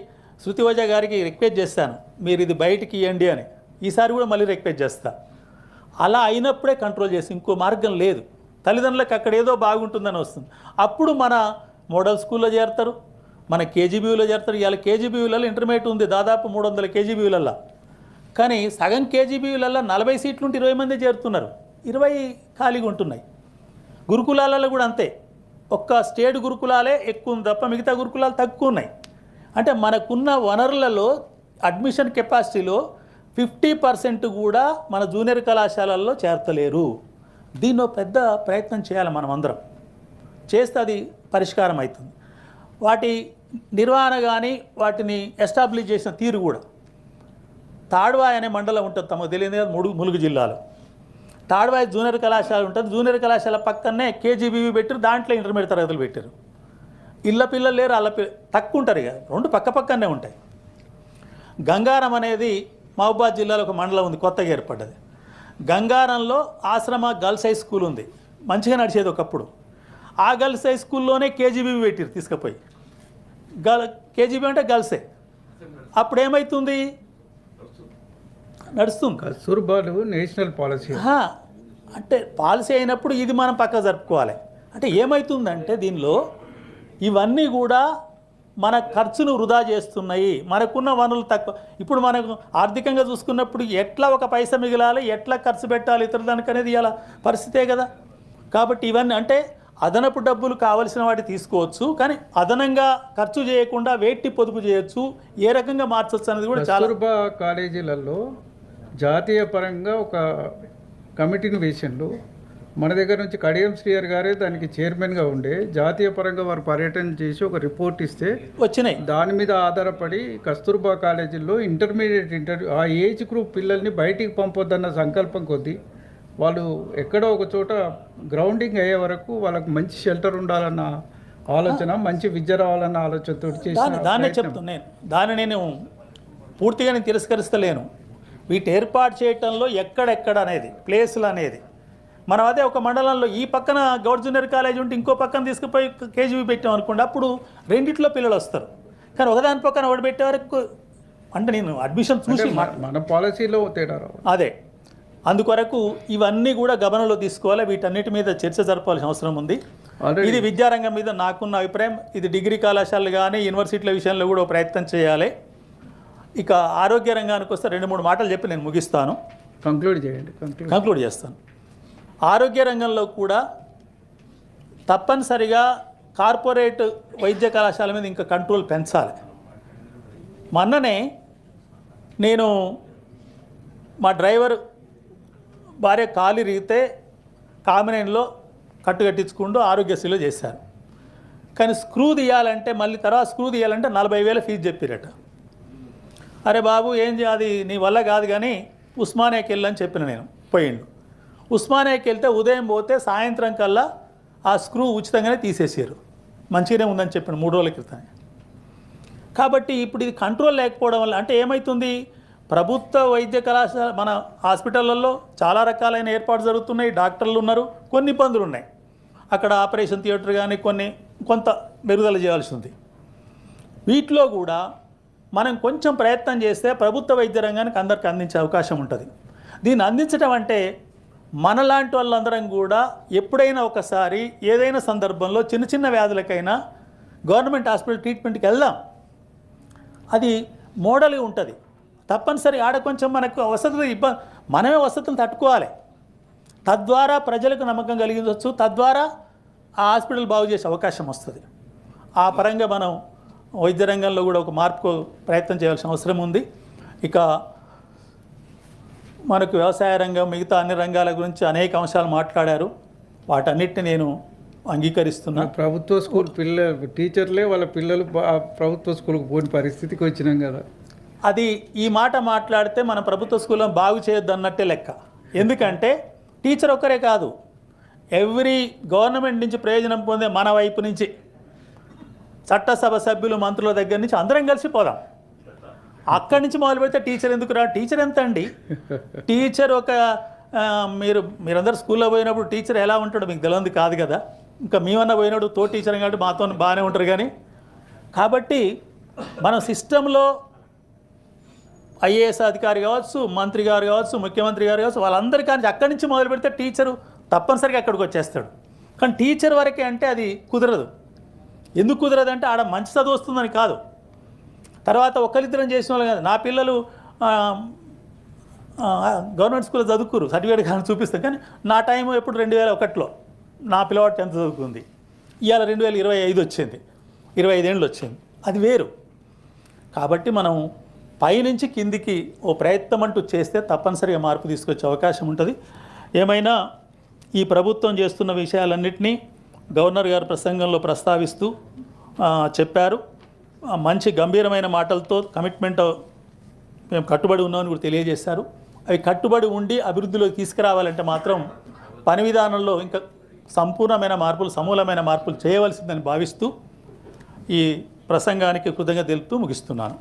శృతివజ గారికి రిక్వెస్ట్ చేస్తాను మీరు ఇది బయటికి ఇవ్వండి అని, ఈసారి కూడా మళ్ళీ రిక్వెస్ట్ చేస్తా. అలా అయినప్పుడే కంట్రోల్ చేసి, ఇంకో మార్గం లేదు. తల్లిదండ్రులకు అక్కడ ఏదో బాగుంటుందని వస్తుంది, అప్పుడు మన మోడల్ స్కూల్లో చేరుతారు, మన కేజీబీయూలో చేరుతారు. ఇవాళ కేజీబీయూలలో ఇంటర్మీడియట్ ఉంది దాదాపు 300 కేజీబీయూలల్లో, కానీ సగం కేజీబీయూలల్లో 40 సీట్లు ఉంటే 20 మంది చేరుతున్నారు, 20 ఖాళీగా ఉంటున్నాయి. గురుకులాలలో కూడా అంతే, ఒక్క స్టేట్ గురుకులాలే ఎక్కువ ఉంది తప్ప మిగతా గురుకులాలు తక్కువ ఉన్నాయి. అంటే మనకున్న వనరులలో అడ్మిషన్ కెపాసిటీలో 50% కూడా మన జూనియర్ కళాశాలల్లో చేర్చలేరు. దీన్నో పెద్ద ప్రయత్నం చేయాలి మనం అందరం, చేస్తే అది పరిష్కారం అవుతుంది. వాటి నిర్వహణ కానీ వాటిని ఎస్టాబ్లిష్ చేసిన తీరు కూడా. తాడ్వాయి అనే మండలం ఉంటుంది, తమకు తెలియదు కదా, ములుగు జిల్లాలో తాడ్వాయి జూనియర్ కళాశాల ఉంటుంది. జూనియర్ కళాశాల పక్కనే కేజీబీవీ పెట్టారు, దాంట్లో ఇంటర్మీడియట్ తరగతులు పెట్టారు. ఇళ్ళ పిల్లలు లేరు, అల్ల తక్కువ ఉంటారు, ఇక 2 పక్కనే ఉంటాయి. గంగారం అనేది మహబూబాద్ జిల్లాలో ఒక మండలం ఉంది, కొత్తగా ఏర్పడ్డది. గంగారంలో ఆశ్రమ గర్ల్స్ హై స్కూల్ ఉంది, మంచిగా నడిచేది ఒకప్పుడు. ఆ గర్ల్స్ హై స్కూల్లోనే కేజీబీవీ పెట్టారు తీసుకుపోయి. కేజీబీ అంటే గర్ల్సే. అప్పుడు ఏమవుతుంది, నడుస్తుంది. కస్తూర్బాలు నేషనల్ పాలసీ, అంటే పాలసీ అయినప్పుడు ఇది మనం పక్క జరుపుకోవాలి. అంటే ఏమవుతుందంటే దీనిలో ఇవన్నీ కూడా మన ఖర్చును వృధా చేస్తున్నాయి, మనకున్న వనరులు తక్కువ. ఇప్పుడు మనకు ఆర్థికంగా చూసుకున్నప్పుడు ఎట్లా ఒక పైసా మిగిలాలి, ఎట్లా ఖర్చు పెట్టాలి ఇతర దానికి అనేది ఇలా పరిస్థితే కదా. కాబట్టి ఇవన్నీ అంటే అదనపు డబ్బులు కావలసిన వాటి తీసుకోవచ్చు, కానీ అదనంగా ఖర్చు చేయకుండా వేట్టి పొదుపు చేయొచ్చు, ఏ రకంగా మార్చవచ్చు అనేది కూడా చాలా. కస్తూర్బా కాలేజీలలో జాతీయ పరంగా ఒక కమిటీని వేసిండ్రు. మన దగ్గర నుంచి కడియం శ్రీహర్ గారే దానికి చైర్మన్గా ఉండే. జాతీయ పరంగా వారు పర్యటన చేసి ఒక రిపోర్ట్ ఇస్తే వచ్చినాయి. దాని మీద ఆధారపడి కస్తూర్బా కాలేజీల్లో ఇంటర్మీడియట్ ఆ ఏజ్ గ్రూప్ పిల్లల్ని బయటికి పంపొద్దన్న సంకల్పం కొద్దీ వాళ్ళు ఎక్కడో ఒక చోట గ్రౌండింగ్ అయ్యే వరకు వాళ్ళకు మంచి షెల్టర్ ఉండాలన్న ఆలోచన, మంచి విద్య రావాలన్న ఆలోచనతో దాన్నే చెప్తున్నాను. దాన్ని నేను పూర్తిగా నేను తిరస్కరిస్తలేను. వీటి ఏర్పాటు చేయటంలో ఎక్కడెక్కడ అనేది ప్లేసులు అనేది మనం అదే ఒక మండలంలో ఈ పక్కన గౌడ్ జూనియర్ కాలేజ్ ఉంటే ఇంకో పక్కన తీసుకుపోయి కేజీబీ పెట్టాం అనుకోండి, అప్పుడు రెండిట్లో పిల్లలు వస్తారు. కానీ ఒకదాని పక్కన ఒకటి పెట్టే వరకు అంటే నేను అడ్మిషన్ చూసి మన పాలసీలో తేడా రావాలి. అదే అందుకొరకు ఇవన్నీ కూడా గమనంలో తీసుకోవాలి. వీటన్నిటి మీద చర్చ జరపాల్సిన అవసరం ఉంది. ఇది విద్యారంగం మీద నాకున్న అభిప్రాయం. ఇది డిగ్రీ కళాశాలలు కానీ యూనివర్సిటీల విషయంలో కూడా ప్రయత్నం చేయాలి. ఇక ఆరోగ్య రంగానికి వస్తే 2-3 మాటలు చెప్పి నేను ముగిస్తాను. కంక్లూడ్ చేయండి. కంక్లూడ్ చేస్తాను. ఆరోగ్య రంగంలో కూడా తప్పనిసరిగా కార్పొరేట్ వైద్య కళాశాల మీద ఇంకా కంట్రోల్ పెంచాలి. మొన్ననే నేను మా డ్రైవర్ భార్య కాలు ఇరిగితే కామినేన్లో కట్టుకట్టించుకుంటూ ఆరోగ్యశ్రీలో చేశారు. కానీ స్క్రూ తీయాలంటే మళ్ళీ తర్వాత స్క్రూ తీయాలంటే 40,000 ఫీజు చెప్పిరట. అరే బాబు ఏం అది నీ వల్ల కాదు కానీ ఉస్మానియాకి వెళ్ళని చెప్పిన నేను. పోయిండు. ఉస్మానియాకి వెళ్తే ఉదయం పోతే సాయంత్రం కల్లా ఆ స్క్రూ ఉచితంగానే తీసేసారు. మంచిగానే ఉందని చెప్పిన 3 రోజుల క్రితం. కాబట్టి ఇప్పుడు ఇది కంట్రోల్ లేకపోవడం వల్ల అంటే ఏమవుతుంది, ప్రభుత్వ వైద్య కళాశాల మన హాస్పిటళ్ళల్లో చాలా రకాలైన ఏర్పాటు జరుగుతున్నాయి, డాక్టర్లు ఉన్నారు, కొన్ని ఇబ్బందులు ఉన్నాయి. అక్కడ ఆపరేషన్ థియేటర్ కానీ కొంత మెరుగుదల చేయాల్సి ఉంది. వీటిలో కూడా మనం కొంచెం ప్రయత్నం చేస్తే ప్రభుత్వ వైద్య రంగానికి అందరికీ అందించే అవకాశం ఉంటుంది. దీన్ని అందించడం అంటే మనలాంటి వాళ్ళందరం కూడా ఎప్పుడైనా ఒకసారి ఏదైనా సందర్భంలో చిన్న చిన్న వ్యాధులకైనా గవర్నమెంట్ హాస్పిటల్ ట్రీట్మెంట్కి వెళ్దాం. అది మోడల్గా ఉంటుంది. తప్పనిసరి ఆడ కొంచెం మనకు వసతులు మనమే వసతులు తట్టుకోవాలి. తద్వారా ప్రజలకు నమ్మకం కలిగించవచ్చు. తద్వారా ఆ హాస్పిటల్ బాగు చేసే అవకాశం వస్తుంది. ఆ పరంగా మనం వైద్య రంగంలో కూడా ఒక మార్పు ప్రయత్నం చేయాల్సిన అవసరం ఉంది. ఇక మనకు వ్యవసాయ రంగం మిగతా అన్ని రంగాల గురించి అనేక అంశాలు మాట్లాడారు. వాటన్నిటిని నేను అంగీకరిస్తున్నా. ప్రభుత్వ స్కూల్ టీచర్లే వాళ్ళ పిల్లలు ప్రభుత్వ స్కూల్కి పోని పరిస్థితికి వచ్చినాం కదా. అది ఈ మాట మాట్లాడితే మన ప్రభుత్వ స్కూల్లో బాగు చేయొద్దు అన్నట్టే లెక్క. ఎందుకంటే టీచర్ ఒక్కరే కాదు, ఎవ్రీ గవర్నమెంట్ నుంచి ప్రయోజనం పొందే మన వైపు నుంచి చట్టసభ సభ్యులు, మంత్రుల దగ్గర నుంచి అందరం కలిసి పోదాం. అక్కడి నుంచి మొదలు పెడితే టీచర్ ఎందుకు రా? టీచర్ ఎంత అండి? టీచర్ ఒక మీరందరూ స్కూల్లో పోయినప్పుడు టీచర్ ఎలా ఉంటాడో మీకు తెలియదు కాదు కదా. ఇంకా మేమన్నా పోయినప్పుడు తో టీచర్ కాబట్టి మాతో బాగానే ఉంటారు. కానీ కాబట్టి మనం సిస్టంలో ఐఏఎస్ అధికారి కావచ్చు, మంత్రి గారు కావచ్చు, ముఖ్యమంత్రి గారు కావచ్చు, వాళ్ళందరికీ అక్కడి నుంచి మొదలు పెడితే టీచరు తప్పనిసరిగా అక్కడికి వచ్చేస్తాడు. కానీ టీచర్ వరకే అంటే అది కుదరదు. ఎందుకు కుదరదు అంటే ఆడ మంచి చదువు వస్తుందని కాదు, తర్వాత ఒక్కరిద్దరం చేసిన వాళ్ళు కాదు. నా పిల్లలు గవర్నమెంట్ స్కూల్లో చదువుకురు, సర్టిఫికేట్ కానీ చూపిస్తాను. కానీ నా టైం ఎప్పుడు 2001లో నా పిల్లవాడు 10th చదువుకుంది. ఇవాళ 2025 వచ్చింది, 25 ఏళ్ళు వచ్చింది. అది వేరు. కాబట్టి మనం పైనుంచి కిందికి ఓ ప్రయత్నం అంటూ చేస్తే తప్పనిసరిగా మార్పు తీసుకొచ్చే అవకాశం ఉంటుంది. ఏమైనా ఈ ప్రభుత్వం చేస్తున్న విషయాలన్నింటినీ గవర్నర్ గారు ప్రసంగంలో ప్రస్తావిస్తూ చెప్పారు. మంచి గంభీరమైన మాటలతో కమిట్మెంట్ మేము కట్టుబడి ఉన్నామని కూడా తెలియజేశారు. అవి కట్టుబడి ఉండి అభివృద్ధిలోకి తీసుకురావాలంటే మాత్రం పని విధానంలో ఇంకా సంపూర్ణమైన మార్పులు, సమూలమైన మార్పులు చేయవలసిందని భావిస్తూ ఈ ప్రసంగానికి కృతజ్ఞత తెలుపుతూ ముగిస్తున్నాను.